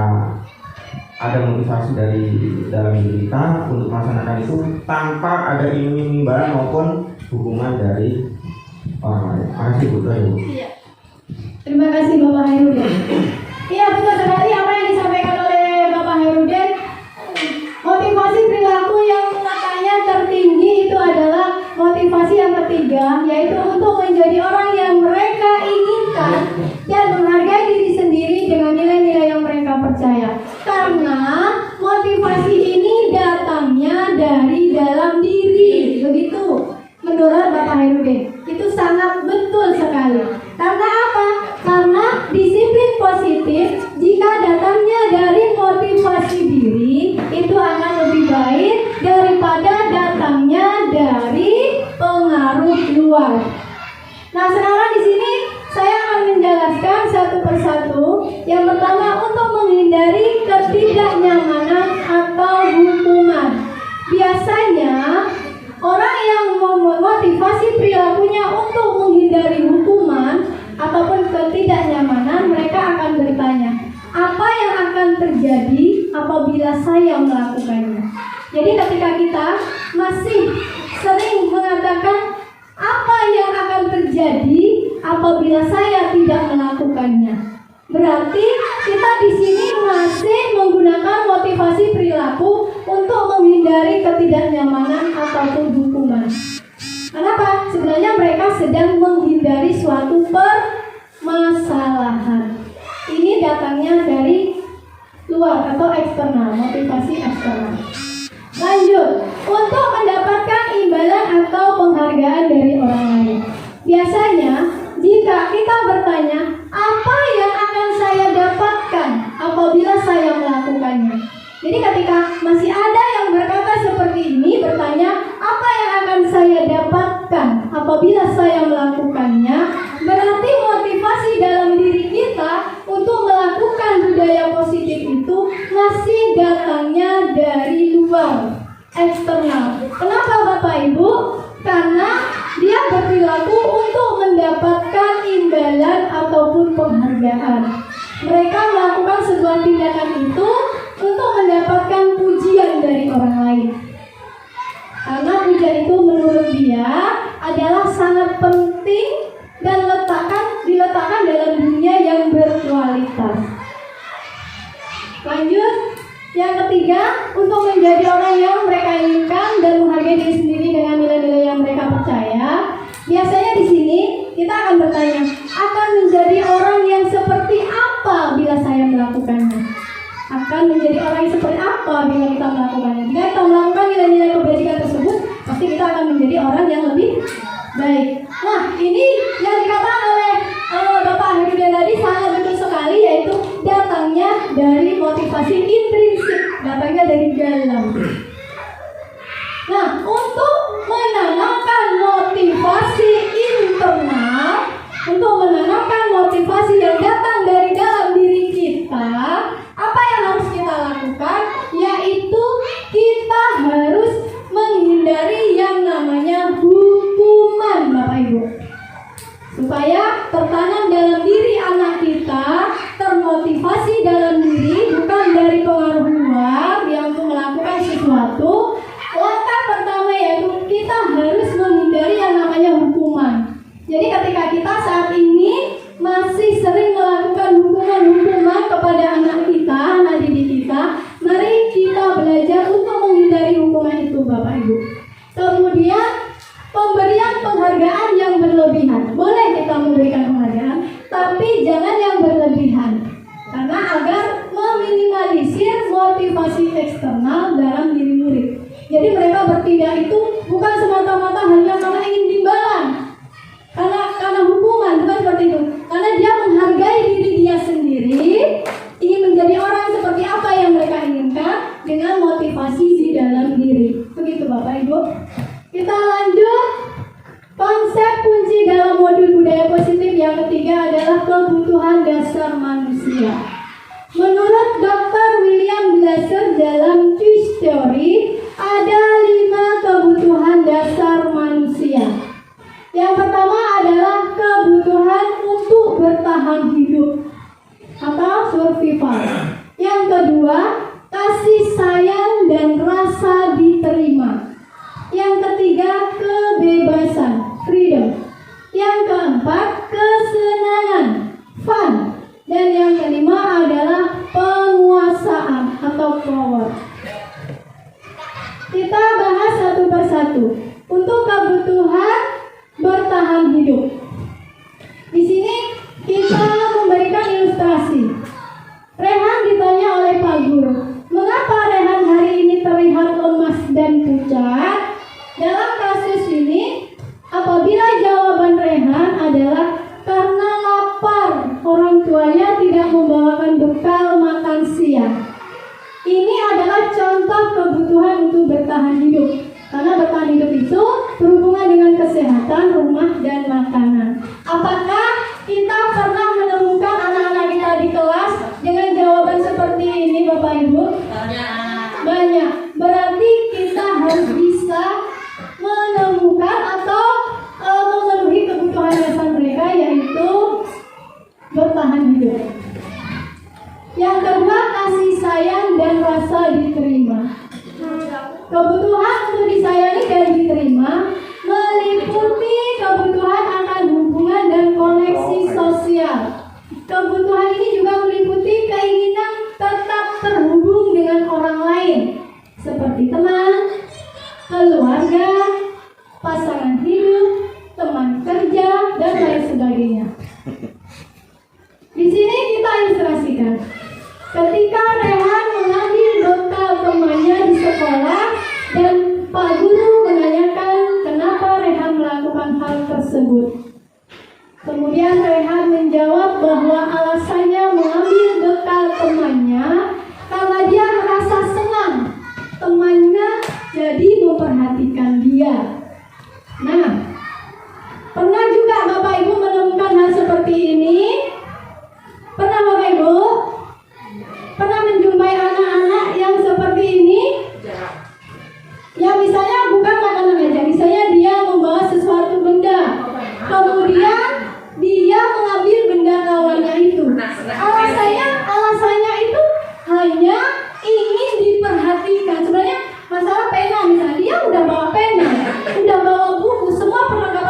ada motivasi dari dalam diri kita untuk melaksanakan itu tanpa ada iming-iming barang maupun hukuman dari orang lain. Makasih Bu. Iya. Terima kasih Bapak Hairudin. Iya, betul sekali apa yang disampaikan oleh Bapak Hairudin. Motivasi perilaku yang katanya tertinggi itu adalah motivasi yang ketiga, yaitu untuk menjadi orang yang mereka inginkan dan menghargai diri sendiri dengan nilai-nilai yang mereka percaya. Karena motivasi ini datangnya dari dalam diri, begitu menurut Bapak Hairudin. Itu sangat betul sekali. Karena apa? Karena disiplin positif jika datangnya dari motivasi diri itu akan lebih baik daripada datangnya dari pengaruh luar. Nah, sekarang di sini saya akan menjelaskan satu persatu. Yang pertama, untuk menghindari ketidaknyamanan atau hukuman. Biasanya orang yang memotivasi perilakunya untuk menghindari hukuman ataupun ketidaknyamanan, mereka akan bertanya, apa yang akan terjadi apabila saya melakukannya? Jadi ketika kita masih sering mengatakan apa yang akan terjadi apabila saya tidak melakukannya, berarti kita di sini masih menggunakan motivasi perilaku untuk menghindari ketidaknyamanan ataupun hukuman. Kenapa? Sebenarnya mereka sedang menghindari suatu permasalahan. Ini datangnya dari luar atau eksternal, motivasi eksternal. Lanjut, untuk mendapatkan imbalan atau penghargaan dari orang lain. Biasanya, jika kita bertanya, apa yang akan saya dapatkan apabila saya melakukannya? Jadi ketika masih ada yang berkata seperti ini, bertanya, apa yang akan saya dapatkan apabila saya melakukannya? Berarti motivasi dalam diri kita untuk melakukan budaya positif itu masih datangnya dari luar, eksternal. Kenapa Bapak Ibu? Karena dia berperilaku untuk mendapatkan imbalan ataupun penghargaan. Mereka melakukan sebuah tindakan itu untuk mendapatkan pujian dari orang lain. Karena pujian itu menurut dia adalah sangat penting dan diletakkan dalam dunia yang berkualitas. Lanjut, yang ketiga, untuk menjadi orang yang mereka inginkan dan menghargai diri sendiri dengan nilai-nilai yang mereka percaya. Biasanya di sini kita akan bertanya, akan menjadi orang yang seperti apa bila saya melakukannya? Akan menjadi orang yang seperti apa bila kita melakukannya? Jika kita melakukan nilai-nilai kebajikan tersebut, pasti kita akan menjadi orang yang lebih baik. Nah, ini yang dikatakan oleh Bapak Herudin tadi sangat betul sekali, yaitu datangnya dari motivasi intrinsik, datangnya dari dalam. Nah, untuk menanamkan motivasi internal, untuk menanamkan motivasi yang datang dari dalam diri kita, apa yang harus kita lakukan? Yaitu kita harus menghindari yang namanya hukuman, Bapak Ibu. Supaya tertanam dalam diri anak kita, termotivasi dalam diri, bukan dari pengaruh luar yang untuk melakukan sesuatu. Langkah pertama yaitu kita harus menghindari yang namanya hukuman. Jadi ketika kita saat ini masih sering melakukan hukuman-hukuman kepada anak kita, anak didik kita, mari kita belajar untuk menghindari hukuman itu, Bapak Ibu. Kemudian pemberian penghargaan yang berlebihan. Boleh kita memberikan penghargaan, tapi jangan yang berlebihan. Karena agar meminimalisir motivasi eksternal dalam diri murid. Jadi mereka bertindak itu bukan semata-mata hanya karena ingin imbalan, karena hukuman, bukan seperti itu. Karena dia menghargai diri dia sendiri, ingin menjadi orang seperti apa yang mereka inginkan dengan motivasi di dalam diri. Begitu Bapak Ibu. Kita lanjut. Konsep kunci dalam modul budaya positif yang ketiga adalah kebutuhan dasar manusia. Menurut Dr. William Glasser dalam Choice Theory, ada 5 kebutuhan dasar manusia. Yang pertama adalah kebutuhan untuk bertahan hidup atau survival. Yang kedua, kasih sayang dan rasa diterima. Yang ketiga, kebebasan, freedom. Yang keempat, kesenangan, fun. Dan yang kelima adalah penguasaan atau power. Kita bahas satu persatu. Untuk kebutuhan bertahan hidup, di sini kita memberikan ilustrasi. Rehan ditanya oleh Pak Guru, mengapa Rehan hari ini terlihat lemas dan pucat? Dalam kasus ini, apabila jawaban Rehan adalah karena lapar, orang tuanya tidak membawakan bekal makan siang. Ini adalah contoh kebutuhan untuk bertahan hidup. Karena bertahan hidup itu berhubungan dengan kesehatan, rumah, dan makanan. Apakah kita pernah menemukan anak-anak kita di kelas dengan jawaban seperti ini, Bapak Ibu? Banyak. Berarti kita harus bisa menemukan atau memenuhi kebutuhan dasar mereka, yaitu bertahan hidup. Yang kedua, kasih sayang dan rasa diterima. Kebutuhan untuk disayangi dan diterima meliputi kebutuhan akan hubungan dan koneksi sosial. Kebutuhan ini juga meliputi keinginan tetap terhubung dengan orang lain, seperti teman, keluarga, pasangan hidup, teman kerja, dan lain sebagainya. Di sini kita ilustrasikan. Ketika Rehan mengambil bekal temannya di sekolah dan Pak Guru menanyakan kenapa Rehan melakukan hal tersebut. Kemudian Rehan menjawab bahwa alasannya mengambil bekal temannya karena dia merasa senang temannya jadi memperhatikan dia. Nah, pernah juga Bapak Ibu menemukan hal seperti ini? Pernah Bapak Ibu? Pernah menjumpai anak-anak yang seperti ini? Ya, misalnya bukan makanan aja, misalnya dia membawa sesuatu benda, kemudian dia mengambil benda kawannya itu. Alasannya itu hanya ingin diperhatikan. Sebenarnya masalah pena misalnya, dia udah bawa pena, udah bawa buku, semua perlengkapan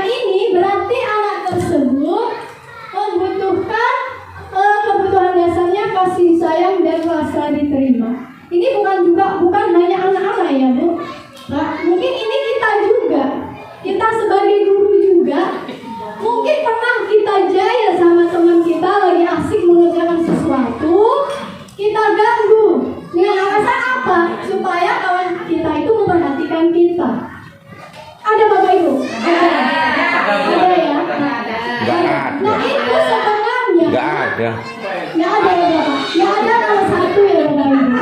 ini berarti anak tersebut membutuhkan kebutuhan dasarnya kasih sayang dan rasa diterima. Ini bukan hanya anak-anak ya Bu. Nah, mungkin ini kita juga, kita sebagai guru juga, mungkin pernah kita jaya sama teman kita lagi asik mengerjakan sesuatu, kita ganggu dengan alasan apa? Supaya kawan kita itu memperhatikan kita. Ada Bapak Ibu? Ada ya? Nah itu sebenarnya Nggak ada. Nggak ada ya Bapak? Nggak ada kalau satu ya Bapak Ibu?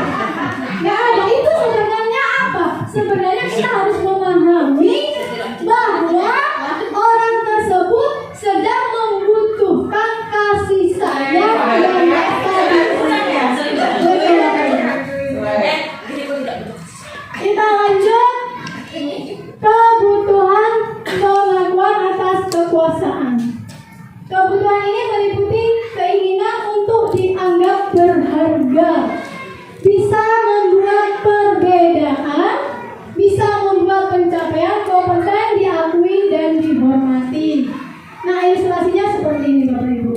Nggak ada. Itu sebenarnya apa? Sebenarnya kita harus memahami bahwa orang tersebut sedang membutuhkan kasih sayang yang kita lanjut. Kebutuhan pengakuan atas kekuasaan. Kebutuhan ini meliputi keinginan untuk dianggap berharga, bisa membuat perbedaan, bisa membuat pencapaian kompeten diakui dan dihormati. Nah, ilustrasinya seperti ini Bapak Ibu.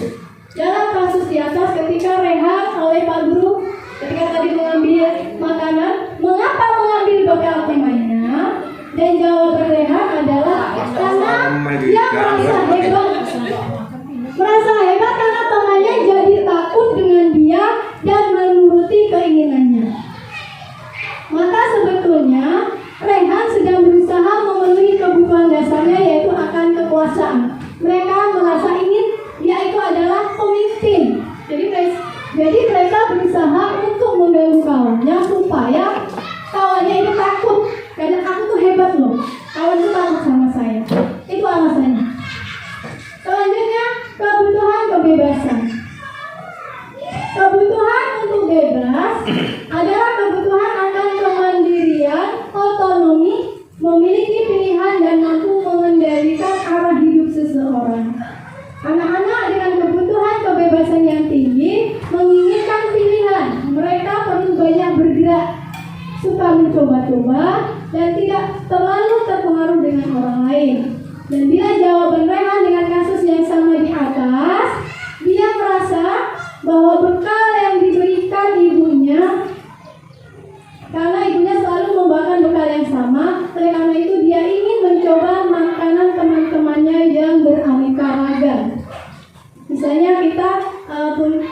Dalam kasus di atas ketika Rehan oleh Pak Guru ketika tadi mengambil makanan, mengapa mengambil bekal temannya? Dan jawaban Rehan adalah karena dia merasa hebat karena temannya jadi takut dengan dia dan menuruti keinginannya. Maka sebetulnya Rehan sedang berusaha memenuhi kebutuhan dasarnya yaitu akan kekuasaan. Mereka merasa ingin dia itu adalah pemimpin. Jadi mereka berusaha untuk mengganggu kawannya supaya kawannya itu takut. Karena aku tuh hebat loh, kawan itu takut sama saya. Itu alasannya. Selanjutnya, kebutuhan kebebasan. Kebutuhan untuk bebas adalah kebutuhan akan kemandirian, otonomi, memiliki pilihan dan mampu mengendalikan arah hidup seseorang. Anak-anak dengan kebutuhan kebebasan yang tinggi menginginkan pilihan. Mereka perlu banyak bergerak, suka mencoba-coba, dan tidak terlalu terpengaruh dengan orang lain. Dan bila jawaban Rehan dengan kasus yang sama di atas, dia merasa bahwa bekal yang diberikan ibunya, karena ibunya selalu membawakan bekal yang sama, oleh karena itu dia ingin mencoba makanan teman-temannya yang beraneka ragam. Misalnya kita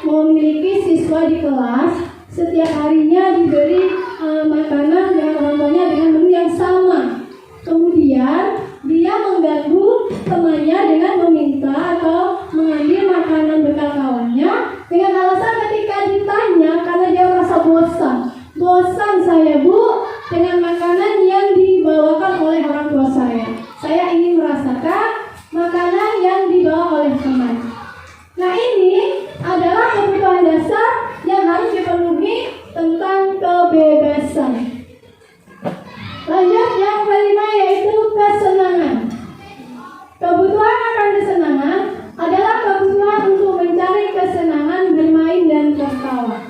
memiliki siswa di kelas, setiap harinya diberi makanan dengan orang tuanya dengan menu yang sama. Kemudian dia mengganggu temannya dengan meminta atau mengambil makanan bekal kawannya dengan alasan ketika ditanya karena dia merasa bosan saya Bu dengan makanan yang dibawakan oleh orang tua saya. Saya ingin merasakan makanan yang dibawa oleh teman. Nah ini adalah kebutuhan dasar yang harus dipenuhi tentang kebebasan. Lanjut yang kelima yaitu kesenangan. Kebutuhan akan kesenangan adalah kebutuhan untuk mencari kesenangan bermain dan tertawa.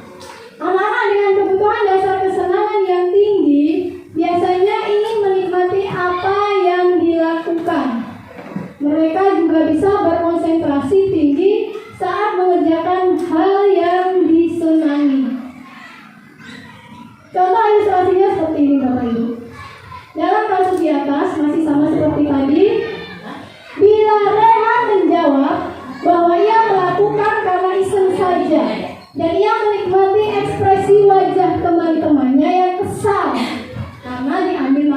Anak-anak dengan kebutuhan dasar kesenangan yang tinggi biasanya ingin menikmati apa yang dilakukan. Mereka juga bisa berkonsentrasi tinggi saat mengerjakan hal yang disenangi. Contoh ilustrasinya seperti ini Bapak Ibu. Dalam kasus di atas masih sama seperti tadi. Bila Rehan menjawab bahwa ia melakukan karena iseng saja dan ia menikmati ekspresi wajah teman-temannya yang kesal karena diambil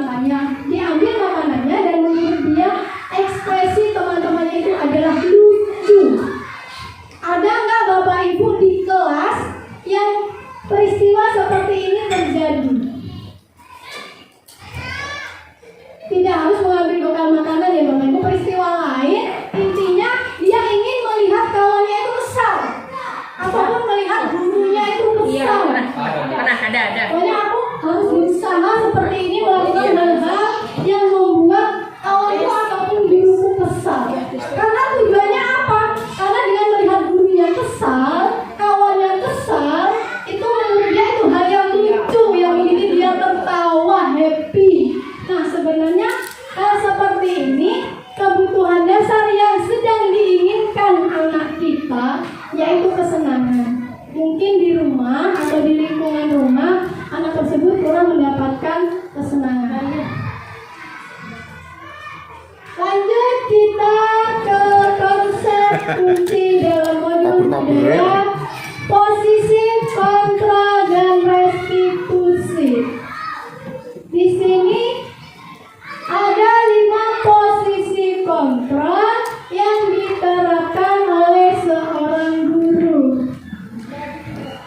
makanannya dan menurut dia ekspresi teman-temannya itu adalah lucu. Ada nggak Bapak Ibu di kelas yang peristiwa seperti ini terjadi? Tidak harus mengambil bekal makanan ya Bapak Ibu. Peristiwa lain, intinya dia ingin melihat kawannya itu kesal ataupun melihat gurunya itu kesal. Pernah ada. Pokoknya aku harus berusaha seperti ini melakukan hal-hal yang membuat kawanku ataupun guruku kesal. Karena tujuan dasar yang sedang diinginkan anak kita yaitu kesenangan. Mungkin di rumah atau di lingkungan rumah anak tersebut kurang mendapatkan kesenangan. Lanjut kita ke konsep kunci dalam modul budaya, posisi, kontra, dan restitusi. Di sini ada 5 posisi kontra yang diterapkan oleh seorang guru.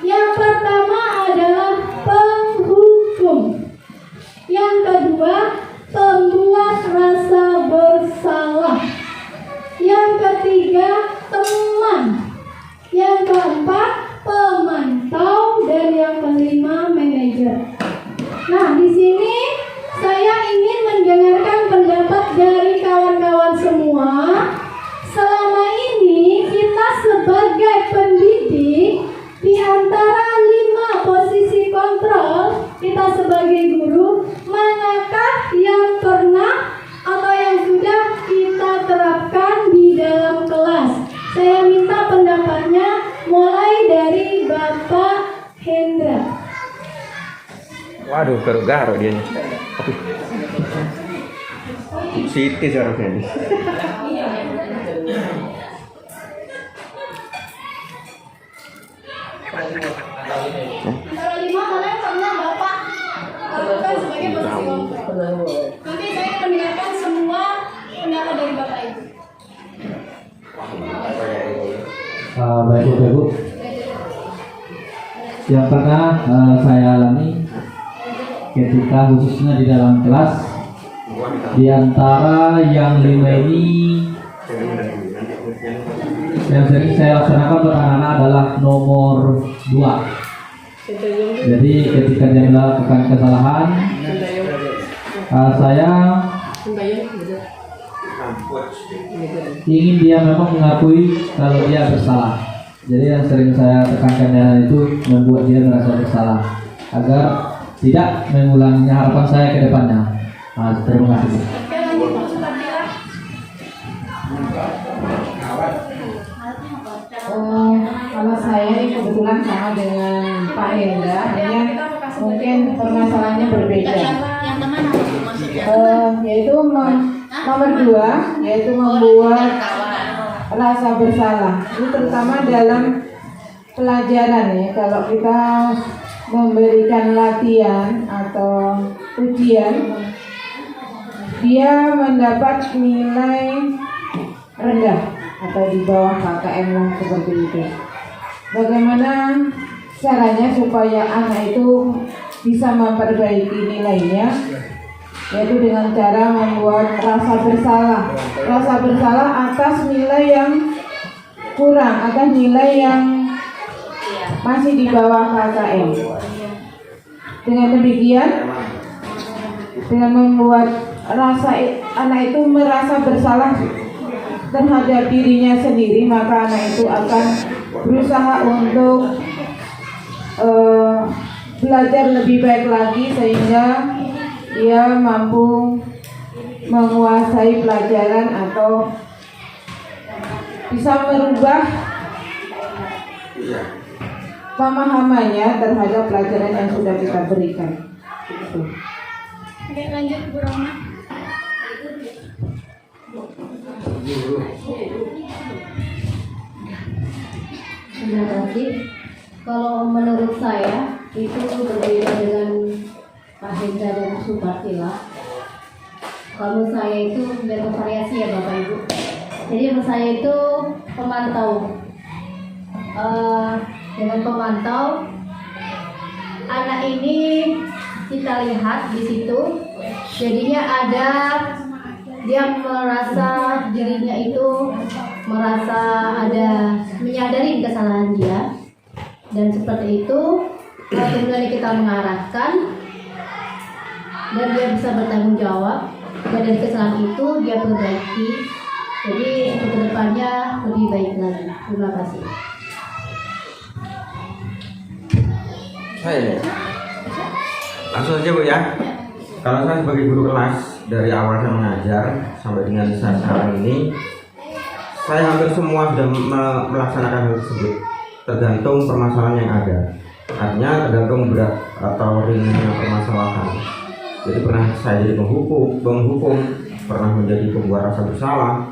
Yang pertama adalah penghukum. Yang kedua, pembuat rasa bersalah. Yang ketiga, teman. Yang keempat, pemantau, dan yang kelima, manajer. Nah, di sini saya ingin mendengarkan pendapat dari kawan-kawan semua. Selama ini kita sebagai pendidik, di antara 5 posisi kontrol, kita sebagai guru, manakah yang pernah atau yang sudah kita terapkan di dalam kelas? Saya minta pendapatnya mulai dari Bapak Hendra. Waduh, garu-garu dia. Siti seharusnya. Antara 5 mana yang pernah Bapak lakukan sebagai posisi kontrol? Nanti saya mendengarkan semua pendapat dari Bapak Ibu. Baik Ibu, yang pernah saya alami ketika khususnya di dalam kelas, di antara yang 5 ini yang sering saya laksanakan untuk anak-anak adalah nomor 2. Jadi ketika dia melakukan kesalahan, saya ingin dia memang mengakui kalau dia bersalah. Jadi yang sering saya tekankan itu membuat dia merasa bersalah agar tidak mengulanginya, harapan saya ke depannya. Terima kasih. Kalau saya ini kebetulan sama dengan Pak Hendra, hanya mungkin permasalahannya berbeda. Yaitu nomor 2, yaitu membuat rasa bersalah. Itu terutama dalam pelajaran ya. Kalau kita memberikan latihan atau ujian, dia mendapat nilai rendah atau di bawah KKM lah seperti itu. Bagaimana caranya supaya anak itu bisa memperbaiki nilainya? Yaitu dengan cara membuat rasa bersalah atas nilai yang kurang, atas nilai yang masih di bawah KKM. Dengan demikian, dengan membuat anak itu merasa bersalah terhadap dirinya sendiri, maka anak itu akan berusaha untuk belajar lebih baik lagi sehingga dia mampu menguasai pelajaran atau bisa merubah pemahamannya terhadap pelajaran yang sudah kita berikan. Oke, lanjut Bu Roma. Terima kasih. Kalau menurut saya itu berbeda dengan Pak Hendra dan Supartila. Kalau saya itu bervariasi ya Bapak Ibu. Jadi menurut saya itu pemantau. Dengan pemantau, anak ini kita lihat di situ, jadinya ada dia merasa dirinya itu merasa ada menyadari kesalahan dia, dan seperti itu kemudian kita mengarahkan dan dia bisa bertanggung jawab, dan dari kesalahan itu dia perbaiki, jadi untuk kedepannya lebih baik lagi. Terima kasih. Langsung aja Bu ya. Kalau saya sebagai guru kelas, dari awal saya mengajar sampai dengan saat sekarang ini, saya hampir semua sudah melaksanakan hal tersebut, tergantung permasalahan yang ada. Artinya tergantung berat atau ringannya permasalahan. Jadi pernah saya jadi penghukum, pernah menjadi pembuat rasa bersalah,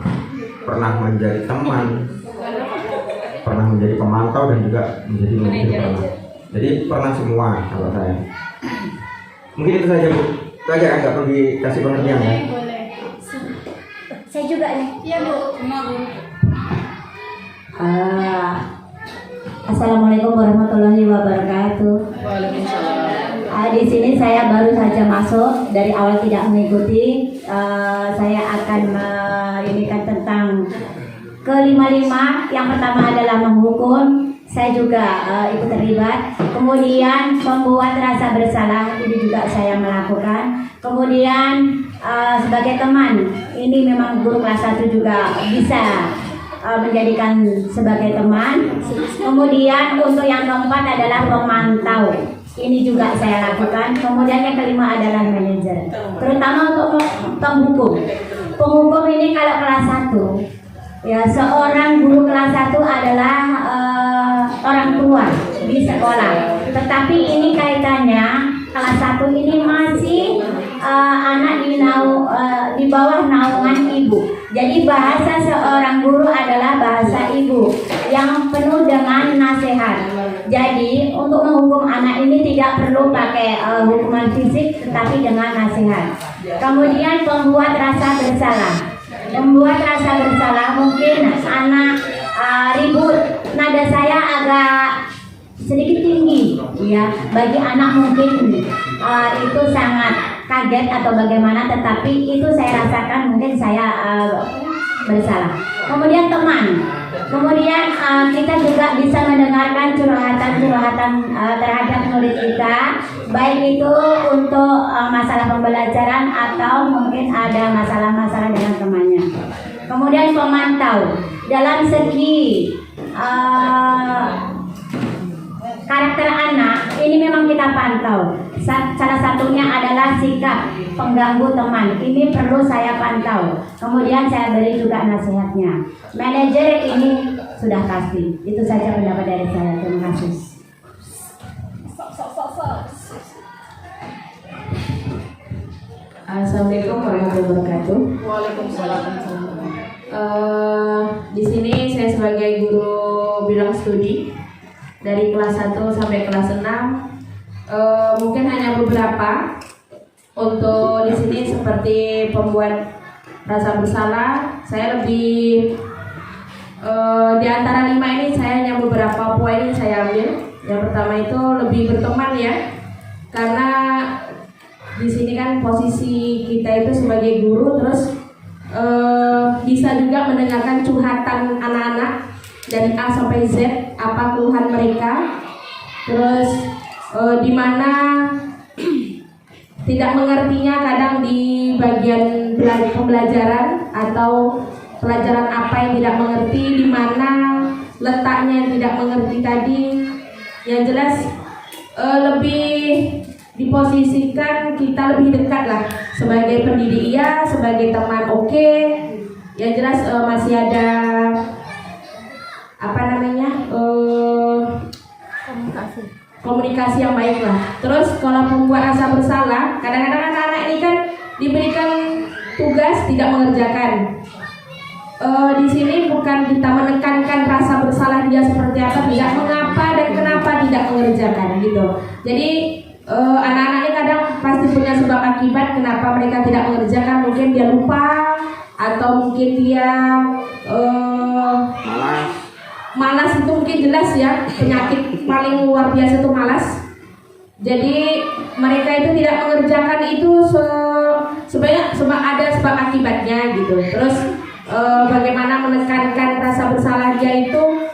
pernah menjadi teman, pernah menjadi pemantau, dan juga menjadi manajer pernah. Jadi pernah semua kalau saya. Mungkin itu saja Bu. Itu aja, nggak perlu dikasih pengertian ya. Boleh. Saya juga nih. Iya Bu. Assalamualaikum warahmatullahi wabarakatuh. Di sini saya baru saja masuk, dari awal tidak mengikuti. Saya akan menginginkan tentang ke-55. Yang pertama adalah menghukum. Saya juga ikut terlibat. Kemudian membuat rasa bersalah, ini juga saya melakukan. Kemudian sebagai teman, ini memang guru kelas 1 juga bisa menjadikan sebagai teman. Kemudian untuk yang keempat adalah pemantau, ini juga saya lakukan. Kemudian yang kelima adalah manajer, terutama untuk penghukum. Penghukum ini kalau kelas 1, ya seorang guru kelas 1 adalah orang tua di sekolah. Tetapi ini kaitannya kelas 1 ini masih anak di bawah naungan ibu. Jadi bahasa seorang guru adalah bahasa ibu yang penuh dengan nasihat. Jadi untuk menghukum anak ini tidak perlu pakai hukuman fisik, tetapi dengan nasihat. Kemudian pembuat rasa bersalah. Membuat rasa bersalah, mungkin anak ribut, nada saya agak sedikit tinggi, ya. Bagi anak mungkin itu sangat kaget atau bagaimana, tetapi itu saya rasakan, mungkin saya bersalah. Kemudian teman, kemudian kita juga bisa mendengarkan curhatan-curhatan terhadap murid kita, baik itu untuk masalah pembelajaran atau mungkin ada masalah-masalah dengan temannya. Kemudian pemantau, dalam segi karakter anak ini memang kita pantau. Salah satunya adalah sikap pengganggu teman, ini perlu saya pantau. Kemudian saya beri juga nasihatnya. Manajer ini sudah pasti. Itu saja pendapat dari saya. Terima kasih. Assalamualaikum warahmatullahi wabarakatuh. Waalaikumsalam. Di sini saya sebagai guru bidang studi dari kelas 1 sampai kelas 6. Mungkin hanya beberapa. Untuk di sini seperti pembuat rasa bersalah, saya lebih di antara 5 ini saya hanya beberapa poin yang saya ambil. Yang pertama itu lebih berteman ya, karena di sini kan posisi kita itu sebagai guru, terus bisa juga mendengarkan curhatan anak-anak dari A sampai Z, apa keluhan mereka, terus di mana tidak mengertinya kadang di bagian pembelajaran atau pelajaran apa yang tidak mengerti, di mana letaknya yang tidak mengerti tadi. Yang jelas lebih diposisikan kita lebih dekat lah, sebagai pendidik iya, sebagai teman oke. Yang jelas masih ada komunikasi yang baik lah. Terus kalau membuat rasa bersalah, kadang-kadang anak-anak ini kan diberikan tugas tidak mengerjakan. Di sini bukan kita menekankan rasa bersalah dia seperti apa, tidak, mengapa dan kenapa tidak mengerjakan gitu. Jadi anak-anak ini kadang pasti punya sebab akibat kenapa mereka tidak mengerjakan. Mungkin dia lupa, atau mungkin dia malas. Itu mungkin jelas ya, penyakit paling luar biasa itu malas. Jadi mereka itu tidak mengerjakan itu sebanyak ada sebab akibatnya gitu. Terus bagaimana menekankan rasa bersalah dia itu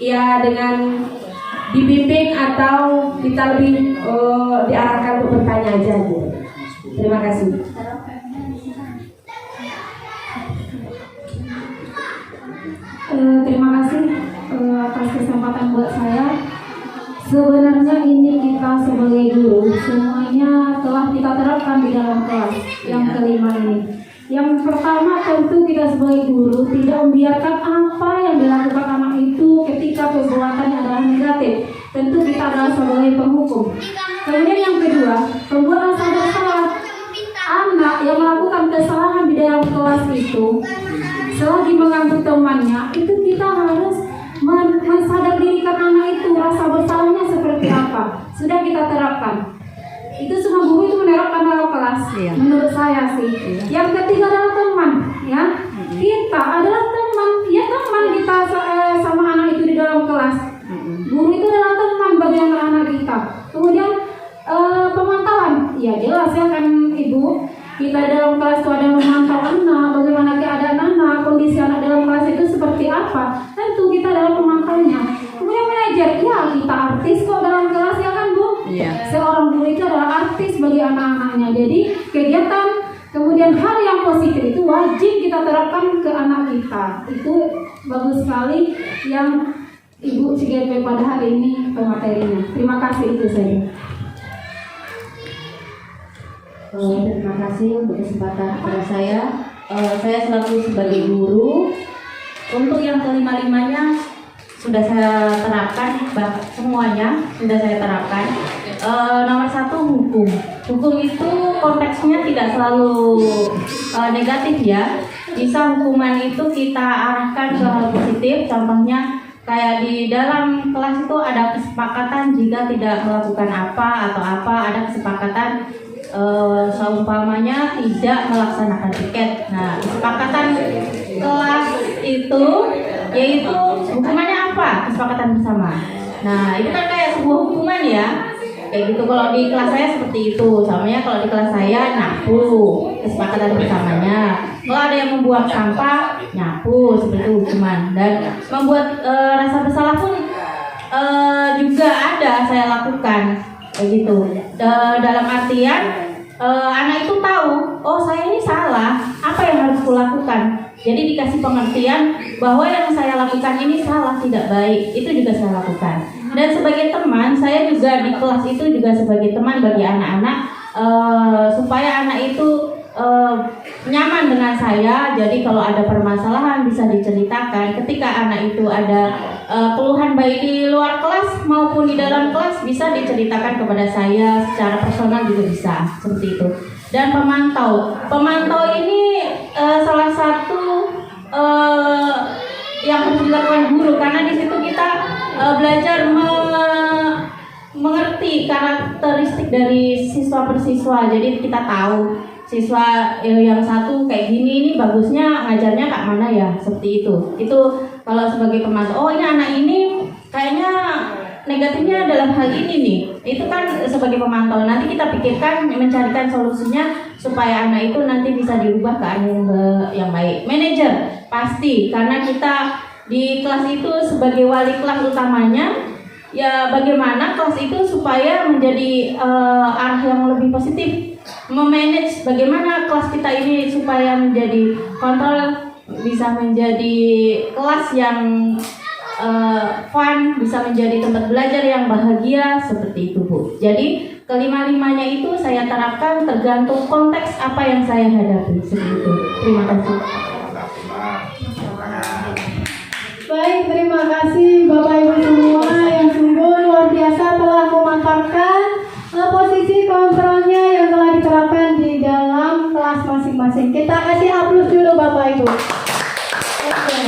ya dengan dibimbing atau kita lebih diarahkan untuk bertanya aja gitu. Terima kasih. Terima kasih atas kesempatan buat saya. Sebenarnya ini kita sebagai guru semuanya telah kita terapkan di dalam kelas yang kelima ini. Yang pertama tentu kita sebagai guru tidak membiarkan apa yang dilakukan anak itu ketika perbuatannya adalah negatif. Tentu kita adalah sebagai penghukum. Kemudian yang kedua, membuat rasa bersalah. Anak yang melakukan kesalahan di dalam kelas itu, selagi mengganggu temannya, itu kita harus mensadarkan anak itu rasa bersalahnya seperti apa. Sudah kita terapkan. Itu semua guru itu menerapkan dalam kelas. Menurut saya sih. Yang ketiga adalah teman, ya. Kita adalah teman, ya teman kita sama anak itu di dalam kelas. Guru itu adalah teman bagi anak-anak kita. Kemudian pemantauan, ya jelas ya kan Ibu. Kita dalam kelas itu ada memantau anak, bagaimana keadaan anak, kondisi anak dalam kelas itu seperti apa. Tentu kita dalam pemantauannya. Kemudian manajer, ya kita artis kok dalam kelas ya kan Bu. Seorang guru itu adalah artis bagi anak-anaknya. Jadi kegiatan kemudian hal yang positif itu wajib kita terapkan ke anak kita. Itu bagus sekali yang Ibu CGP pada hari ini pematerinya. Terima kasih itu saja. Terima kasih untuk kesempatan kepada saya. Saya selaku sebagai guru, untuk yang kelima-limanya sudah saya terapkan, semuanya sudah saya terapkan. Nomor satu, hukum. Hukum itu konteksnya tidak selalu negatif ya. Bisa hukuman itu kita arahkan ke hal positif. Contohnya kayak di dalam kelas itu ada kesepakatan jika tidak melakukan apa atau apa, ada kesepakatan seumpamanya tidak melaksanakan tiket. Nah, kesepakatan kelas itu yaitu hukumannya apa? Kesepakatan bersama. Nah, itu kan kayak sebuah hukuman ya. Kayak gitu. Kalau di kelas saya seperti itu. Samanya kalau di kelas saya nyapu, kesepakatan bersamanya. Kalau ada yang membuang sampah, nyapu, seperti itu hukuman. Dan membuat rasa bersalah pun juga ada saya lakukan. Begitu. Dalam artian anak itu tahu, oh saya ini salah, apa yang harus kulakukan. Jadi dikasih pengertian bahwa yang saya lakukan ini salah, tidak baik. Itu juga saya lakukan. Dan sebagai teman, saya juga di kelas itu juga sebagai teman bagi anak-anak supaya anak itu nyaman dengan saya. Jadi kalau ada permasalahan bisa diceritakan. Ketika anak itu ada keluhan baik di luar kelas maupun di dalam kelas bisa diceritakan kepada saya secara personal juga bisa, seperti itu. Dan pemantau ini salah satu yang harus dilakukan guru, karena di situ kita belajar mengerti karakteristik dari siswa persiswa. Jadi kita tahu siswa yang satu kayak gini, ini bagusnya ngajarnya kak mana ya, seperti itu. Itu kalau sebagai pemantau, oh ini anak ini kayaknya negatifnya dalam hal ini nih. Itu kan sebagai pemantau, nanti kita pikirkan mencarikan solusinya supaya anak itu nanti bisa dirubah ke arah yang baik. Manajer pasti, karena kita di kelas itu sebagai wali kelas utamanya, ya bagaimana kelas itu supaya menjadi arah yang lebih positif. Memanage bagaimana kelas kita ini supaya menjadi kontrol, bisa menjadi kelas yang fun, bisa menjadi tempat belajar yang bahagia, seperti itu Bu. Jadi kelima-limanya itu saya terapkan tergantung konteks apa yang saya hadapi, seperti itu. Terima kasih. Baik, terima kasih Bapak Ibu semua yang sungguh luar biasa telah memaparkan posisi kontrolnya yang telah diterapkan di dalam kelas masing-masing. Kita kasih aplaus dulu Bapak Ibu. Oke.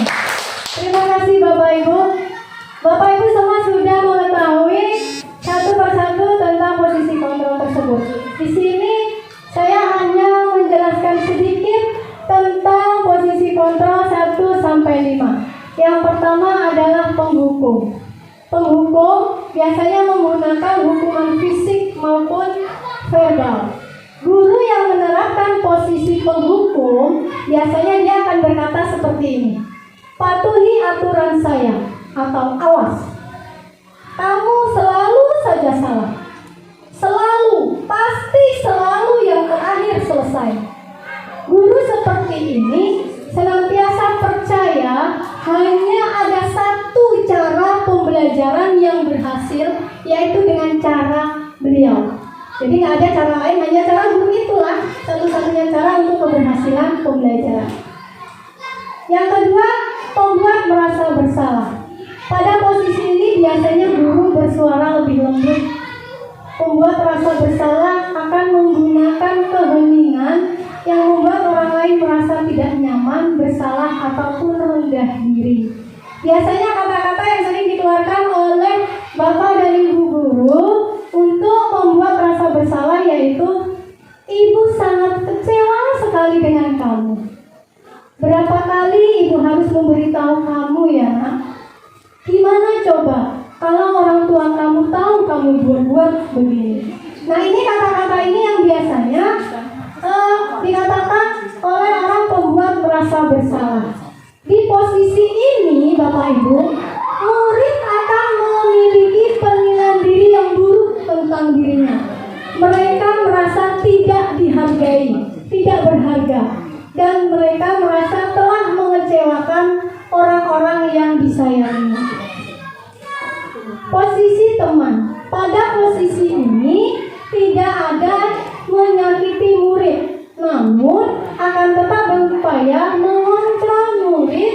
Terima kasih Bapak Ibu. Bapak Ibu semua sudah mengetahui satu persatu tentang posisi kontrol tersebut. Di sini saya hanya menjelaskan sedikit tentang posisi kontrol 1 sampai 5. Yang pertama adalah penghukum. Penghukum biasanya menggunakan hukuman fisik maupun verbal. Guru yang menerapkan posisi penghukum biasanya dia akan berkata seperti ini: patuhi aturan saya, atau awas, kamu selalu saja salah, selalu, pasti selalu yang terakhir selesai. Guru seperti ini senantiasa percaya hanya ada satu cara pembelajaran yang berhasil, yaitu dengan cara beliau. Jadi nggak ada cara lain, hanya cara guru itulah satu-satunya cara untuk keberhasilan pembelajaran. pembuat merasa bersalah. Pada posisi ini biasanya guru bersuara lebih lembut. Pembuat merasa bersalah akan menggunakan keheningan yang membuat orang lain merasa tidak nyaman, bersalah, ataupun rendah diri. Biasanya kata-kata yang sering dikeluarkan oleh Bapak dan Ibu guru untuk membuat rasa bersalah yaitu, "Ibu sangat kecewa sekali dengan kamu. Berapa kali ibu harus memberitahu kamu ya nak? Gimana coba kalau orang tua kamu tahu kamu buat begini?" Nah, ini kata-kata ini yang biasanya dikatakan oleh orang pembuat merasa bersalah. Di posisi ini, Bapak Ibu, murid akan memiliki penilaian diri yang buruk tentang dirinya. Mereka merasa tidak dihargai, tidak berharga, dan mereka merasa telah mengecewakan orang-orang yang disayangi. Posisi teman. Pada posisi ini tidak ada menyakiti murid, namun akan tetap berupaya mengontrol murid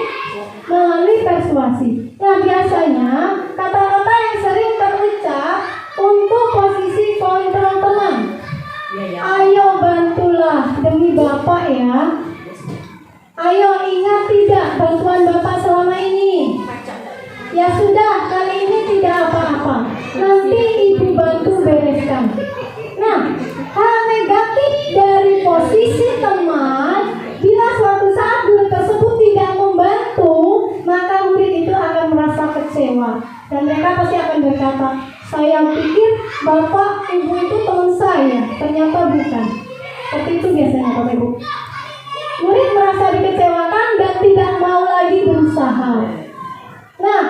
melalui persuasi. Nah, biasanya kata-kata yang sering terucap untuk posisi kontrol teman. Ayo bantulah demi Bapak ya. Ayo ingat tidak bantuan Bapak selama ini. Ya sudah, kali ini tidak apa-apa. Nanti Ibu bantu bereskan. Nah, hal negatif dari posisi teman, bila suatu saat guru tersebut tidak membantu, maka murid itu akan merasa kecewa. Dan mereka pasti akan berkata, "Saya pikir Bapak, Ibu itu teman saya, ternyata bukan." Seperti itu biasanya Bapak Ibu. Murid merasa dikecewakan dan tidak mau lagi berusaha. Nah,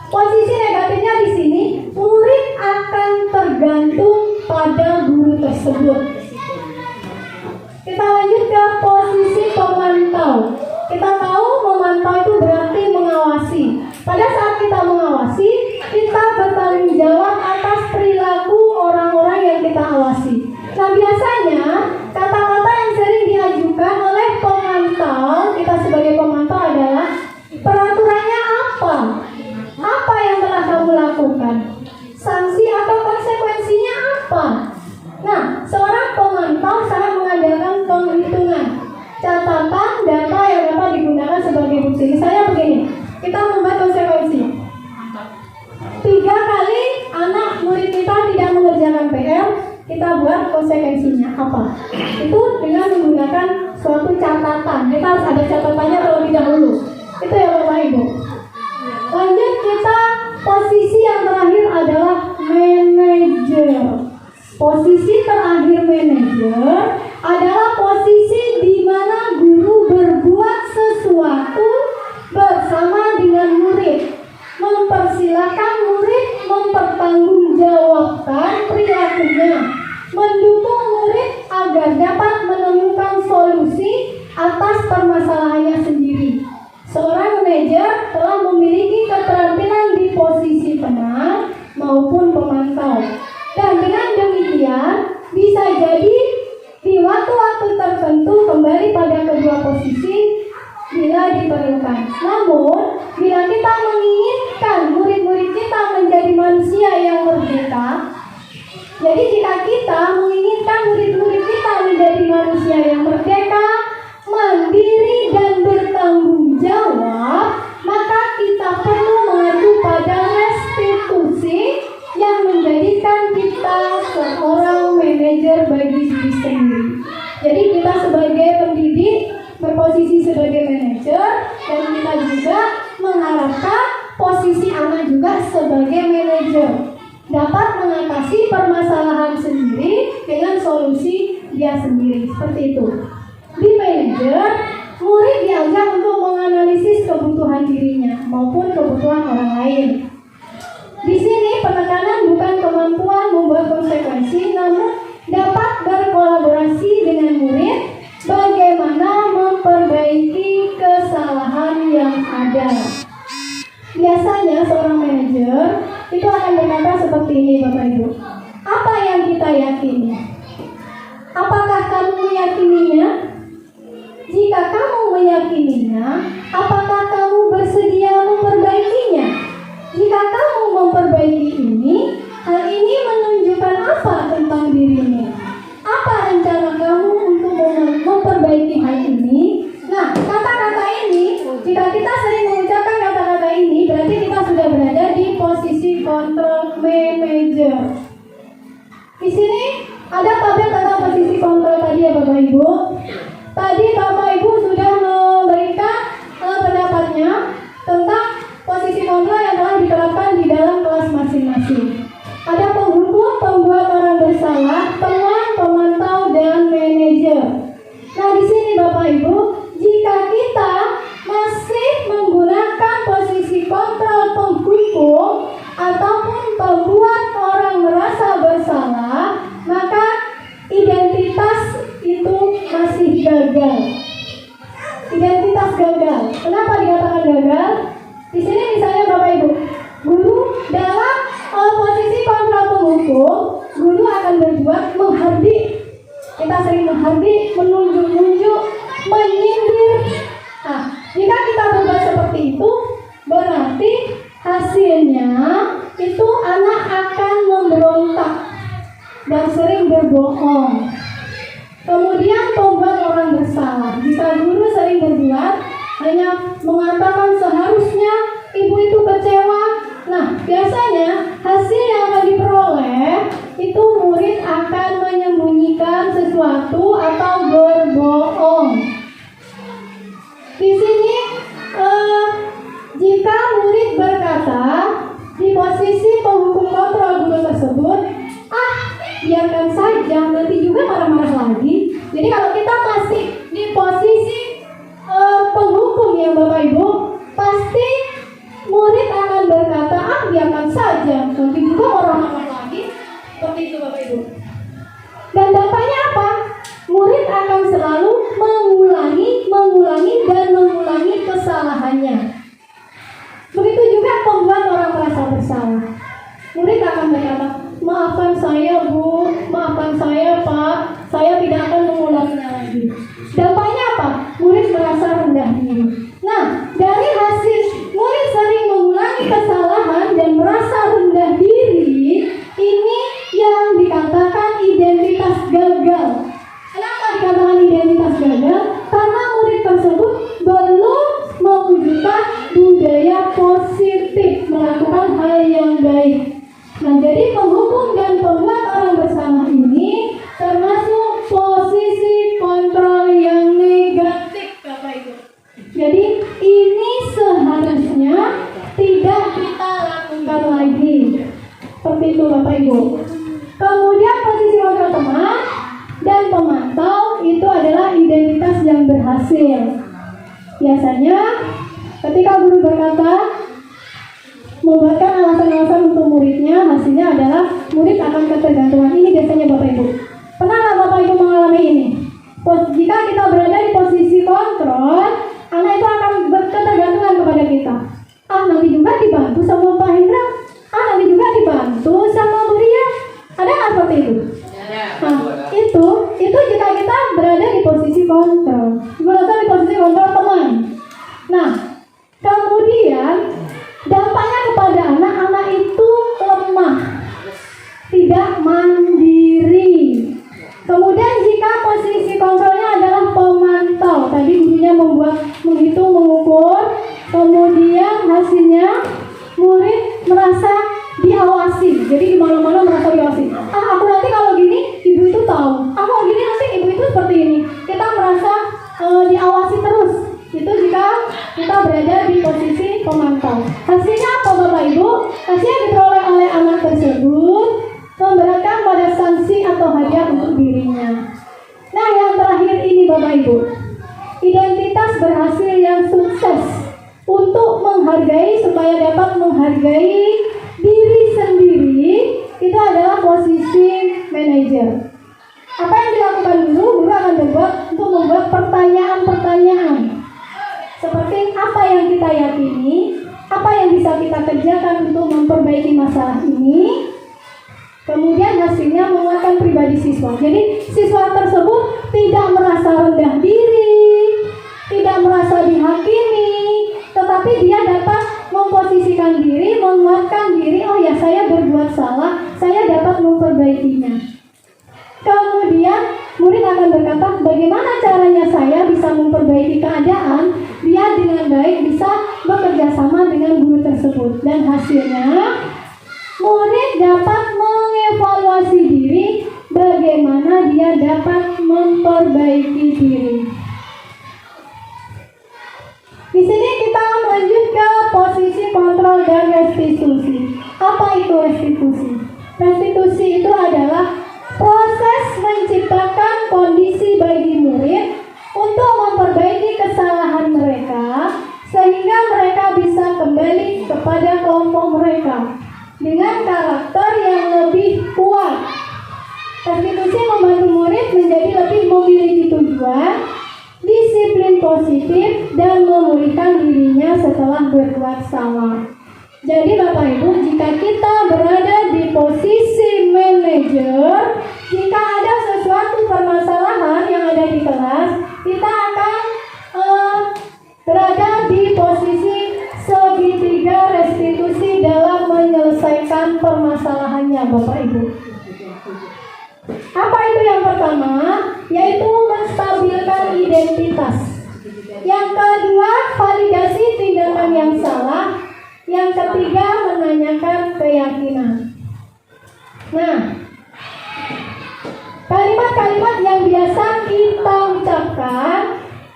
posisi negatifnya di sini, murid akan tergantung pada guru tersebut. Kita lanjut ke posisi pemantau. Kita tahu memantau itu berarti mengawasi. Pada saat kita mengawasi, kita bertanggung jawab atas perilaku orang-orang yang kita awasi. Nah, biasanya kata-kata yang sering diajukan oleh pemantau, kita sebagai pemantau adalah, "Peraturannya apa? Apa yang telah kamu lakukan? Sanksi atau konsekuensinya apa?" Nah, seorang pemantau sangat mengandalkan penghitungan, catatan, data yang dapat digunakan sebagai bukti. Misalnya begini, kita membuat konsekuensi. 3 kali anak murid kita tidak mengerjakan PR, kita buat konsekuensinya apa? Itu dengan menggunakan suatu catatan. Kita harus ada catatannya terlebih dahulu. Itu ya Bapak Ibu. Lanjut, kita posisi yang terakhir adalah manajer. Posisi terakhir manajer adalah posisi di mana guru berbuat sesuatu bersama dengan murid, mempersilahkan murid mempertanggungjawabkan perilakunya, mendukung murid agar dapat menemukan solusi atas permasalahannya sendiri. Seorang manajer telah memiliki keterampilan di posisi penang maupun pemantau. Dan dengan demikian, bisa jadi di waktu-waktu tertentu kembali pada kedua posisi bila diperlukan. Namun, bila kita menginginkan murid-murid kita menjadi manusia yang merdeka, jadi jika kita menginginkan murid-murid kita menjadi manusia yang merdeka, mandiri dan bertanggung jawab, maka kita perlu mengacu pada restitusi yang menjadikan kita seorang manajer bagi diri sendiri. Jadi kita sebagai pendidik berposisi sebagai manajer, dan kita juga mengharapkan posisi anak juga sebagai manajer dapat mengatasi permasalahan sendiri dengan solusi dia sendiri. Seperti itu. Di manajer, murid diajak untuk menganalisis kebutuhan dirinya maupun kebutuhan orang lain. Di sini penekanan bukan kemampuan membuat konsekuensi, namun dapat berkolaborasi dengan murid bagaimana memperbaiki kesalahan yang ada. Biasanya seorang manajer itu akan berkata seperti ini Bapak Ibu. Apa yang kita yakini? Apakah kamu meyakininya? Jika kamu meyakininya, apakah kamu kontrol manager. Di sini ada tabel tentang posisi kontrol tadi ya Bapak Ibu. Tadi Bapak Ibu sudah memberikan pendapatnya tentang posisi kontrol yang telah diterapkan di dalam kelas masing-masing. Ada penghukum, pembuat orang bersalah, teman, pemantau, dan manajer. Nah di sini Bapak Ibu, jika kita masih menggunakan posisi kontrol penghukum ataupun pembuat orang merasa bersalah, maka identitas itu masih gagal. Identitas gagal. Kenapa dikatakan gagal? Di sini misalnya Bapak Ibu, guru dalam posisi kontrol penghukum, guru akan berbuat menghardik. Kita sering menghardik, menunjuk-nunjuk, menyindir. Nah, jika kita berbuat seperti itu, berarti hasilnya itu anak akan memberontak dan sering berbohong. Kemudian pembuat orang bersalah. Jika guru sering berbuat hanya mengatakan seharusnya ibu itu kecewa, nah biasanya hasil yang akan diperoleh itu murid akan menyembunyikan sesuatu atau berbohong. Di sini jika murid berkata di posisi penghukum kontrol guru tersebut, biarkan saja, nanti juga marah-marah lagi. Jadi kalau kita masih di posisi penghukum ya Bapak Ibu, pasti murid akan berkata, biarkan saja, nanti juga marah-marah lagi. Seperti itu Bapak Ibu. Dan dampaknya apa? Murid akan selalu mengulangi dan mengulangi kesalahannya. Begitu juga pembuat orang merasa bersalah. Murid akan berkata, maafkan saya Bu, maafkan saya Pak, saya tidak akan mengulanginya lagi. Dampaknya apa? Murid merasa rendah diri. Nah, dari hasil murid sering mengulangi kesalahan dan merasa rendah diri, ini yang dikatakan identitas gagal. Kenapa dikatakan identitas gagal? Karena murid tersebut belum mewujudkan budaya positif, melakukan hal yang baik. Nah, jadi penghukum dan pembuat orang bersalah ini termasuk posisi kontrol yang negatif, Bapak Ibu. Jadi ini seharusnya tidak kita lakukan lagi. Seperti itu Bapak Ibu. Kemudian posisi kontrol teman dan pemantau itu adalah identitas yang berhasil. Biasanya ketika guru berkata, membuatkan alasan-alasan untuk muridnya, hasilnya adalah murid akan ketergantungan. Ini biasanya Bapak Ibu. Pernah nggak Bapak Ibu mengalami ini? Jika kita berada di posisi kontrol, anak itu akan ketergantungan kepada kita. Nanti juga dibantu sama Pak Hendra. Nanti juga dibantu sama Bu Ria. Ada nggak seperti itu? Nah, itu jika kita berada di posisi kontrol. Berada di posisi kontrol teman. Nah, kemudian dampaknya kepada anak itu lemah, tidak mandiri. Kemudian jika posisi kontrolnya adalah pemantau, tadi gurunya menghitung, mengukur, kemudian hasilnya murid merasa diawasi. Jadi di mana-mana merasa diawasi. Aku nanti kalau gini ibu itu tahu. Aku gini nanti ibu itu seperti ini. Kita merasa diawasi terus. Itu jika kita berada di posisi pemantau. Hasilnya apa Bapak Ibu? Hasilnya diperoleh oleh anak tersebut memberatkan pada sanksi atau hadiah untuk dirinya. Nah yang terakhir ini Bapak Ibu, identitas berhasil yang sukses untuk menghargai, supaya dapat menghargai diri sendiri, itu adalah posisi manajer. Apa yang dilakukan guru? Guru akan berbuat untuk membuat pertanyaan-pertanyaan seperti apa yang kita yakini, apa yang bisa kita kerjakan untuk memperbaiki masalah ini. Kemudian hasilnya menguatkan pribadi siswa. Jadi siswa tersebut tidak merasa rendah diri, tidak merasa dihakimi, tetapi dia dapat memposisikan diri, menguatkan diri. Oh ya, saya berbuat salah, saya dapat memperbaikinya. Kemudian murid akan berkata, bagaimana caranya saya bisa memperbaiki keadaan, dia dengan baik bisa bekerja sama dengan guru tersebut. Dan hasilnya murid dapat mengevaluasi diri bagaimana dia dapat memperbaiki diri. Di sini kita lanjut ke posisi kontrol dan restitusi. Apa itu restitusi? Restitusi itu adalah proses menciptakan kondisi bagi murid untuk memperbaiki kesalahan mereka sehingga mereka bisa kembali kepada kelompok mereka dengan karakter yang lebih kuat. Restitusi membantu murid menjadi lebih memiliki tujuan, disiplin positif, dan memulihkan dirinya setelah berbuat salah. Jadi Bapak Ibu, jika kita berada di posisi manajer, jika ada sesuatu permasalahan yang ada di kelas, kita akan berada di posisi segitiga restitusi dalam menyelesaikan permasalahannya Bapak Ibu. Apa itu yang pertama? Yaitu menstabilkan identitas. Yang kedua, validasi tindakan yang salah. Yang ketiga, menanyakan keyakinan. Nah, kalimat-kalimat yang biasa kita ucapkan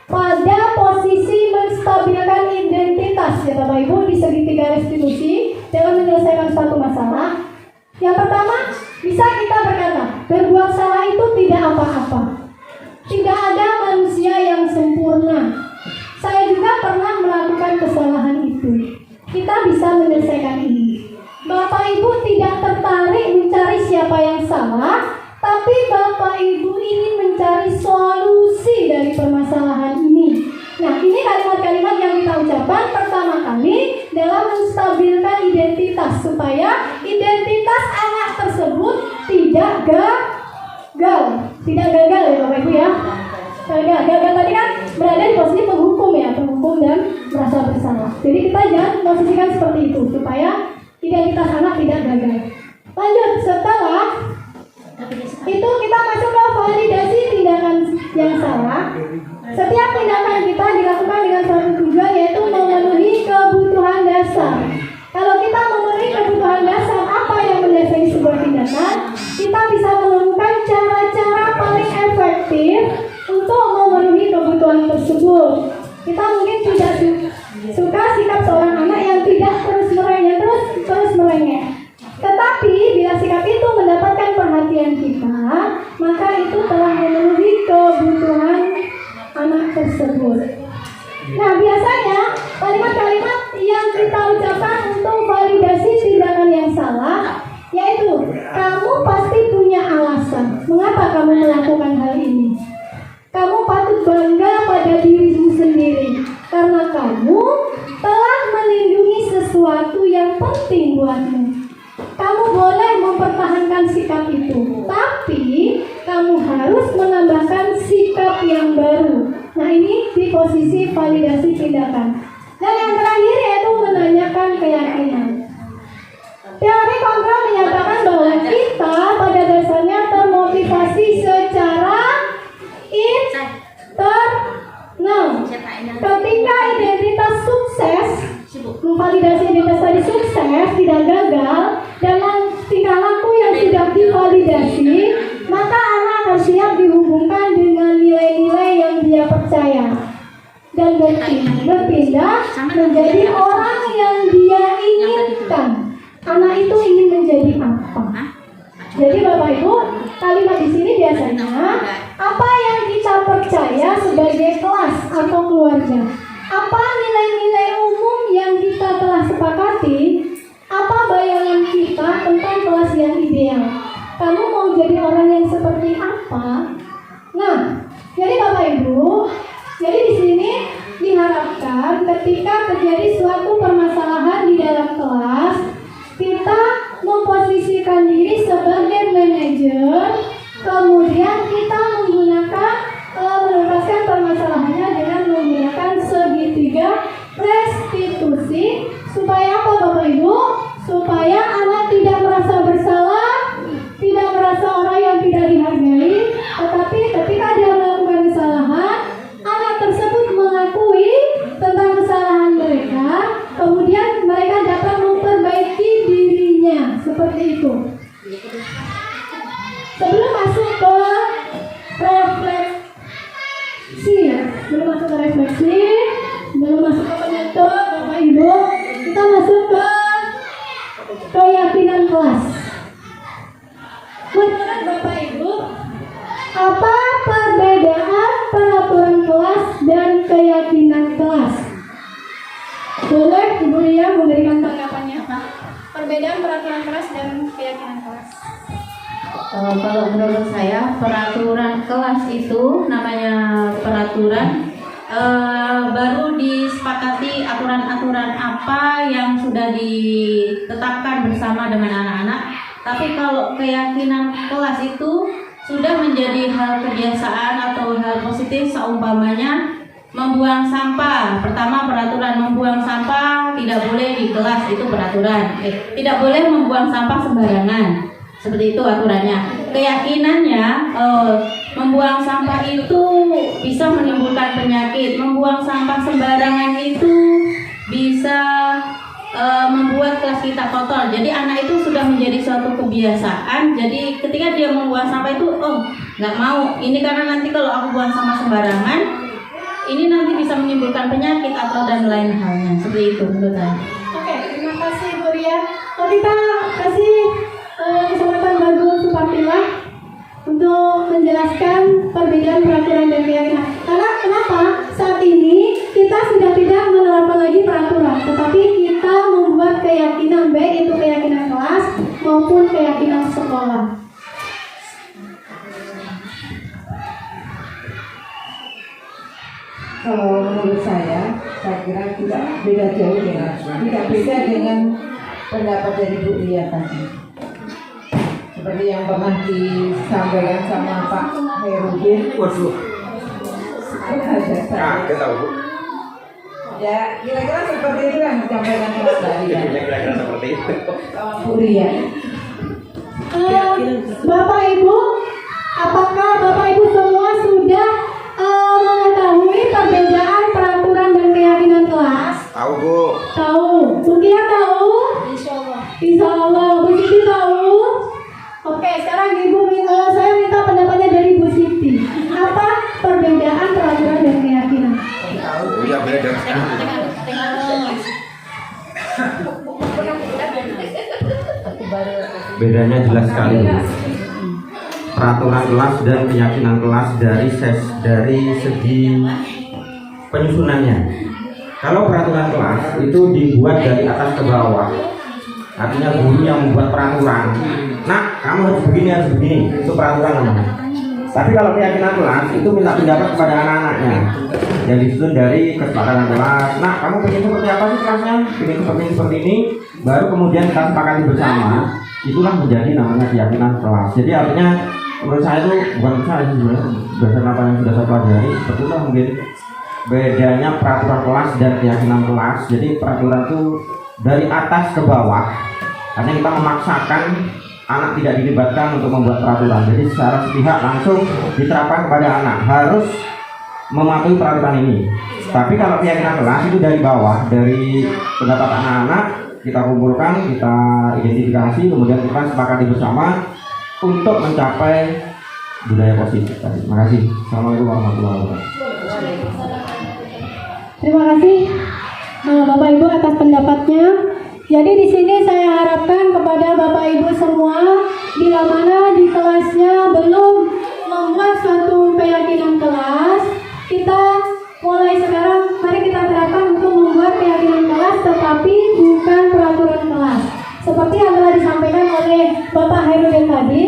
pada posisi menstabilkan identitas ya Bapak Ibu di segitiga restitusi dalam menyelesaikan suatu masalah. Yang pertama, bisa kita berkata, berbuat salah itu tidak apa-apa. Tidak ada manusia yang sempurna. Saya juga pernah melakukan kesalahan itu. Kita bisa menyelesaikan ini. Bapak Ibu tidak tertarik mencari siapa yang salah, tapi Bapak Ibu ingin mencari solusi dari permasalahan ini. Nah, ini kalimat-kalimat yang kita ucapkan pertama kali dalam menstabilkan identitas supaya identitas anak tersebut tidak gagal. Tidak gagal ya Bapak Ibu ya. Gagal tadi kan berada di posisi penghukum ya, penghukum dan merasa bersalah. Jadi kita jangan posisikan seperti itu supaya identitas anak tidak gagal. Lanjut, setelah itu kita masuk ke validasi tindakan yang salah. Setiap tindakan kita dilakukan dengan satu tujuan, yaitu memenuhi kebutuhan dasar. Kalau kita memenuhi kebutuhan dasar, apa yang mendasari sebuah tindakan? Kita bisa menemukan cara-cara paling efektif untuk memenuhi kebutuhan tersebut. Kita mungkin tidak suka sikap seorang anak yang tidak terus merengek. Tetapi bila sikap itu mendapatkan perhatian kita, maka itu telah memenuhi kebutuhan anak tersebut. Nah, biasanya kalimat-kalimat yang kita ucapkan untuk validasi tindakan yang salah, yaitu kamu pasti punya alasan mengapa kamu melakukan hal ini. Kamu patut bangga pada dirimu sendiri karena kamu telah melindungi sesuatu yang penting buatmu. Kamu boleh mempertahankan sikap itu, tapi kamu harus menambahkan sikap yang baru. Nah, ini di posisi validasi tindakan. Dan yang terakhir yaitu menanyakan keyakinan. Teori kontrol menyatakan bahwa kita pada dasarnya termotivasi secara internal. Ketika identitas sukses, validasi identitas tadi sukses, tidak gagal, dalam tingkah laku yang sudah divalidasi, maka anak akan siap dihubungkan dengan nilai-nilai yang dia percaya dan berpindah menjadi orang yang dia inginkan. Anak itu ingin menjadi apa? Jadi Bapak Ibu, kalimat di sini biasanya apa yang kita percaya sebagai kelas atau keluarga, apa nilai-nilai umum yang kita telah sepakati, apa bayangan kita tentang kelas yang ideal. Kamu mau jadi orang yang seperti apa? Nah, jadi Bapak Ibu, jadi di sini diharapkan ketika terjadi suatu permasalahan di dalam kelas, kita memposisikan diri sebagai manajer, kemudian kita menuntaskan permasalahannya dengan menggunakan segitiga restitusi, supaya apa Bapak Ibu? Supaya anak tidak merasa bersalah, tidak merasa orang yang tidak dihargai, tetapi ketika dia melakukan kesalahan, anak tersebut mengakui tentang kesalahan mereka, kemudian mereka dapat memperbaiki dirinya. Seperti seperti itu. Sebelum masuk ke refleksi ya, belum masuk ke penyentuh Bapak Ibu, kita masuk ke keyakinan kelas. Menurut Bapak Ibu, apa perbedaan peraturan kelas dan keyakinan kelas? Boleh Ibu Lia memberikan tanggapannya apa? Perbedaan peraturan kelas dan keyakinan kelas. Kalau menurut saya peraturan kelas itu namanya peraturan baru disepakati aturan-aturan apa yang sudah ditetapkan bersama dengan anak-anak. Tapi kalau keyakinan kelas itu sudah menjadi hal kebiasaan atau hal positif, seumpamanya membuang sampah. Pertama, peraturan membuang sampah tidak boleh di kelas, itu peraturan. Tidak boleh membuang sampah sembarangan. Seperti itu aturannya. Keyakinannya membuang sampah itu bisa menimbulkan penyakit. Membuang sampah sembarangan itu bisa membuat kelas kita kotor. Jadi anak itu sudah menjadi suatu kebiasaan. Jadi ketika dia membuang sampah itu, nggak mau. Ini karena nanti kalau aku buang sampah sembarangan, ini nanti bisa menimbulkan penyakit atau dan lain halnya. Seperti itu menurut saya. Oke, terima kasih Bu Ria. Kita kasih kesempatan Bagus Supartilah untuk menjelaskan perbedaan peraturan dan keyakinan. Karena kenapa saat ini kita sudah tidak menerapkan lagi peraturan, tetapi kita membuat keyakinan, baik itu keyakinan kelas maupun keyakinan sekolah. Kalau menurut saya kira tidak beda jauh tidak beda dengan pendapat dari Bu Lia tadi. Seperti yang pernah disampaikan sama Pak Herudin. Waduh. Kaget tahu Bu. Ya, kira-kira seperti itu yang disampaikan Pak tadi. Kira-kira seperti itu. Bu Ria. Bapak Ibu, apakah Bapak Ibu semua sudah mengetahui perbedaan peraturan dan keyakinan kelas? Tahu Bu. Tahu. Bu Tia tahu? Insya Allah. Bu Siti tahu? Oke, sekarang saya minta pendapatnya dari Bu Siti. Apa perbedaan peraturan dan keyakinan? Oh ya beda sekali. Bedanya jelas sekali Bu. Peraturan kelas dan keyakinan kelas dari segi penyusunannya. Kalau peraturan kelas itu dibuat dari atas ke bawah, artinya guru yang membuat peraturan. Nah, kamu harus begini, itu peraturan namanya. Tapi kalau keyakinan kelas itu minta pendapat kepada anak-anaknya yang disusun dari kesepakatan kelas. Nah, kamu pengen seperti apa sih kelasnya? Pengen seperti ini, baru kemudian kita sepakati bersama. Itulah menjadi namanya keyakinan kelas. Jadi artinya menurut saya itu bukan saya sebenarnya berdasarkan apa yang sudah saya pelajari, sebetulnya mungkin bedanya peraturan kelas dan keyakinan kelas. Jadi peraturan itu dari atas ke bawah, karena kita memaksakan anak tidak dilibatkan untuk membuat peraturan. Jadi secara sepihak langsung diterapkan kepada anak harus mematuhi peraturan ini. Tapi kalau keyakinan kelas itu dari bawah, dari pendapat anak-anak kita kumpulkan, kita identifikasi, kemudian kita sepakati bersama untuk mencapai budaya positif tadi. Terima kasih. Assalamualaikum warahmatullahi wabarakatuh. Terima kasih Bapak Ibu atas pendapatnya. Jadi di sini saya harapkan kepada Bapak Ibu semua, bila mana di kelasnya belum membuat suatu keyakinan kelas, kita mulai sekarang mari kita terapkan untuk membuat keyakinan kelas, tetapi bukan peraturan kelas. Seperti yang telah disampaikan oleh Bapak Hairudin tadi,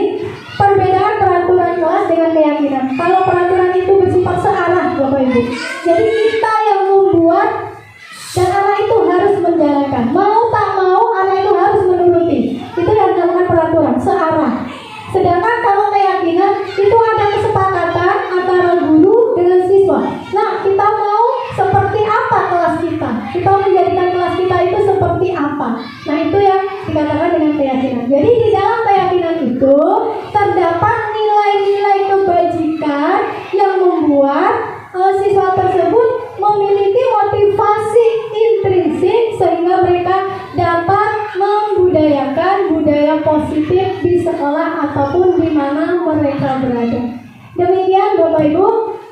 perbedaan peraturan kelas dengan keyakinan. Kalau peraturan itu bersifat searah, Bapak Ibu. Jadi kita yang membuat dan anak itu harus menjalankan. Mau tak mau, anak itu harus menuruti. Itu yang dinamakan peraturan searah. Sedangkan kalau keyakinan itu ada kesepakatan antara guru dengan siswa. Nah, kita mau seperti apa kelas kita? Kita menjadikan kelas kita itu seperti apa? Nah, itu yang dikatakan dengan keyakinan. Jadi di dalam keyakinan itu terdapat nilai-nilai kebajikan yang membuat siswa tersebut memiliki motivasi intrinsik sehingga mereka dapat membudayakan budaya positif ataupun di mana mereka berada. Demikian Bapak Ibu,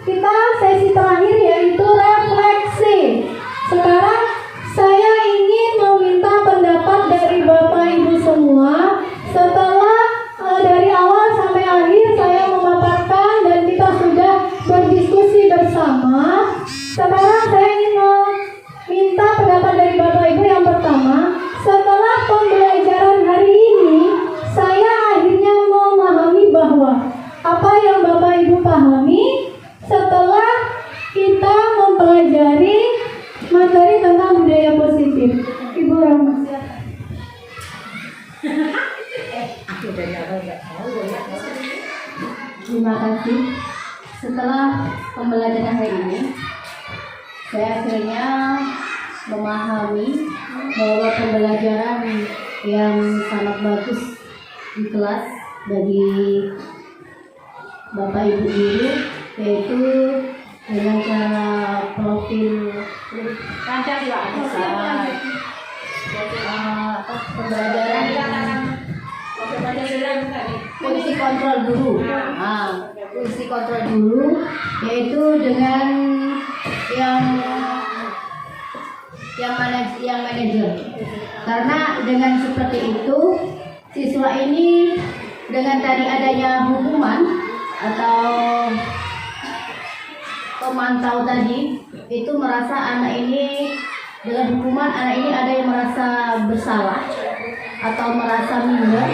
kita sesi terakhir yaitu refleksi. Sekarang saya ingin meminta pendapat dari Bapak Ibu semua. Setelah dari awal sampai akhir saya memaparkan dan kita sudah berdiskusi bersama. Sekarang saya ingin meminta pendapat dari Bapak Ibu. Yang pertama, setelah pembelajaran hari ini, saya akhirnya memahami bahwa apa yang Bapak Ibu pahami setelah kita mempelajari materi tentang budaya positif. Ibu Rama. Terima kasih. Setelah pembelajaran hari ini, saya akhirnya memahami bahwa pembelajaran yang sangat bagus di kelas bagi Bapak Ibu guru, yaitu dengan cara profil pembelajaran fungsi kontrol guru. Fungsi kontrol guru yaitu dengan yang manajer. Karena dengan seperti itu siswa ini dengan tadi adanya hukuman atau pemantau tadi itu merasa anak ini dengan hukuman anak ini ada yang merasa bersalah atau merasa minder.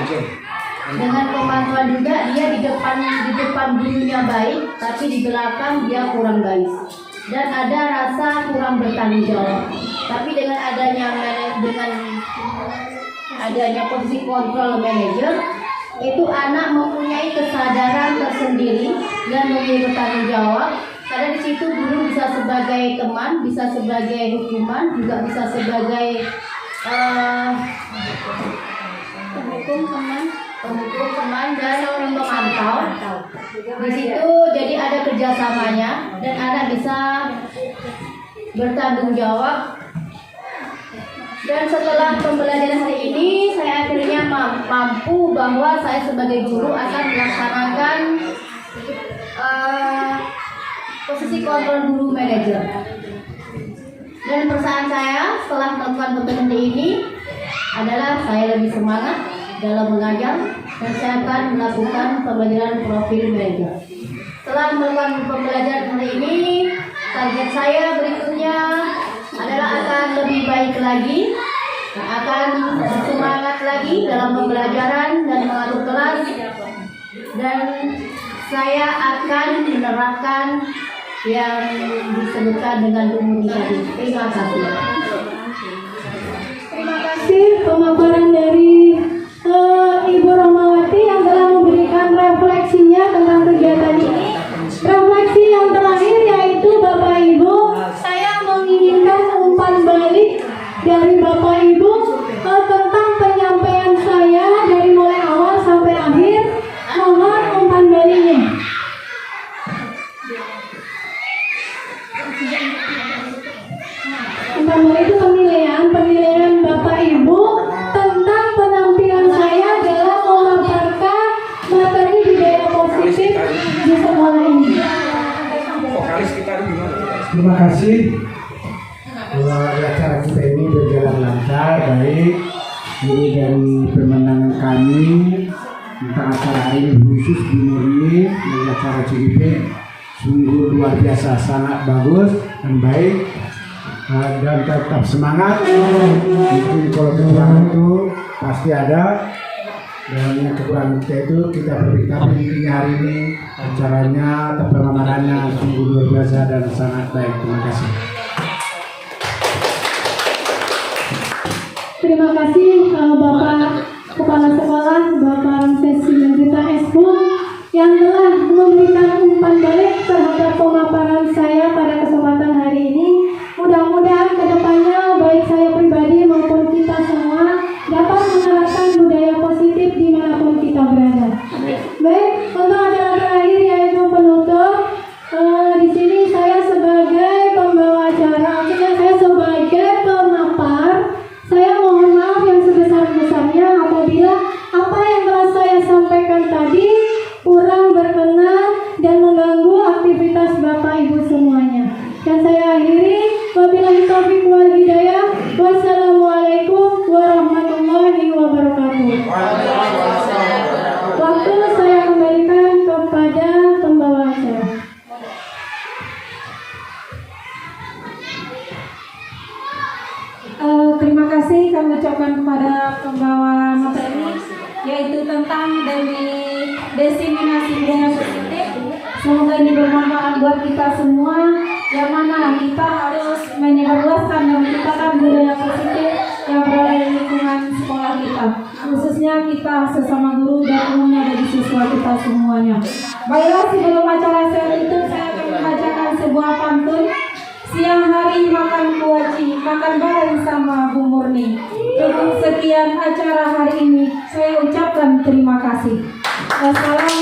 Dengan pemantauan juga dia di depan gurunya baik, tapi di belakang dia kurang baik dan ada rasa kurang bertanggung jawab. Tapi dengan adanya posisi kontrol manajer, itu anak mempunyai kesadaran tersendiri dan mempunyai bertanggung jawab. Karena di situ guru bisa sebagai teman, bisa sebagai hukuman, juga bisa sebagai penghukum teman dan pemantau. Di situ jadi ada kerjasamanya dan anak bisa bertanggung jawab. Dan setelah pembelajaran hari ini, saya akhirnya mampu bahwa saya sebagai guru akan melaksanakan posisi kontrol guru manajer. Dan perasaan saya setelah melakukan kompetensi ini adalah saya lebih semangat dalam mengajar dan saya akan melakukan pembelajaran profil manajer. Setelah melakukan pembelajaran hari ini, target saya berikutnya adalah akan lebih baik lagi, akan bersemangat lagi dalam pembelajaran dan mengatur kelas, dan saya akan menerapkan yang disebutkan dengan umum tadi. Terima kasih. Terima kasih pemaparan dari Ibu Romawati yang telah memberikan refleksinya tentang kegiatan ini. Refleksi yang terakhir yaitu Bapak Ibu, saya menginginkan umpan balik dari Bapak Ibu tentang penyampaian saya dari mulai awal sampai akhir. Mohon umpan baliknya. Umpan balik itu penilaian Bapak Ibu tentang penampilan saya dalam memaparkan materi budaya positif di sekolah ini. Terima kasih. Acara kita ini berjalan lancar, baik. Ini dari pemenangan kami tentang acara hari ini khusus di Murni dari acara CGP sungguh luar biasa, sangat bagus dan baik. Dan tetap semangat. Mungkin kalau kekurangan itu pasti ada. Dan yang kekurangan kita itu kita beri. Tapi intinya hari ini acaranya, pemaparannya sungguh luar biasa dan sangat baik. Terima kasih. Terima kasih Bapak Kepala Sekolah, Bapak Ramses Simanjuntak Esbun yang telah memberikan umpan balik terhadap pemaparan saya pada kesempatan hari ini. Mudah-mudahan kedepannya baik saya pribadi maupun kita semua dapat menerapkan budaya positif dimanapun kita berada. Baik, untuk acara terakhir yaitu penutup. Di sini saya sebagai pembawa acara, artinya saya sebagai pemapar. Saya mohon maaf yang sebesar-besarnya apabila apa yang telah saya sampaikan terima kasih kami ucapkan kepada pembawa materi, yaitu tentang dari diseminasi budaya positif. Semoga ini bermanfaat buat kita semua, yang mana kita harus menyebarluaskan dan menciptakan budaya positif yang berada di lingkungan sekolah kita, khususnya kita sesama guru dan umumnya dari siswa kita semuanya. Baiklah, sebelum acara saya tutup, saya akan membacakan sebuah pantun. Siang hari makan kuaci, makan bareng sama Bu Murni. Cukup sekian acara hari ini, saya ucapkan terima kasih. Wassalamualaikum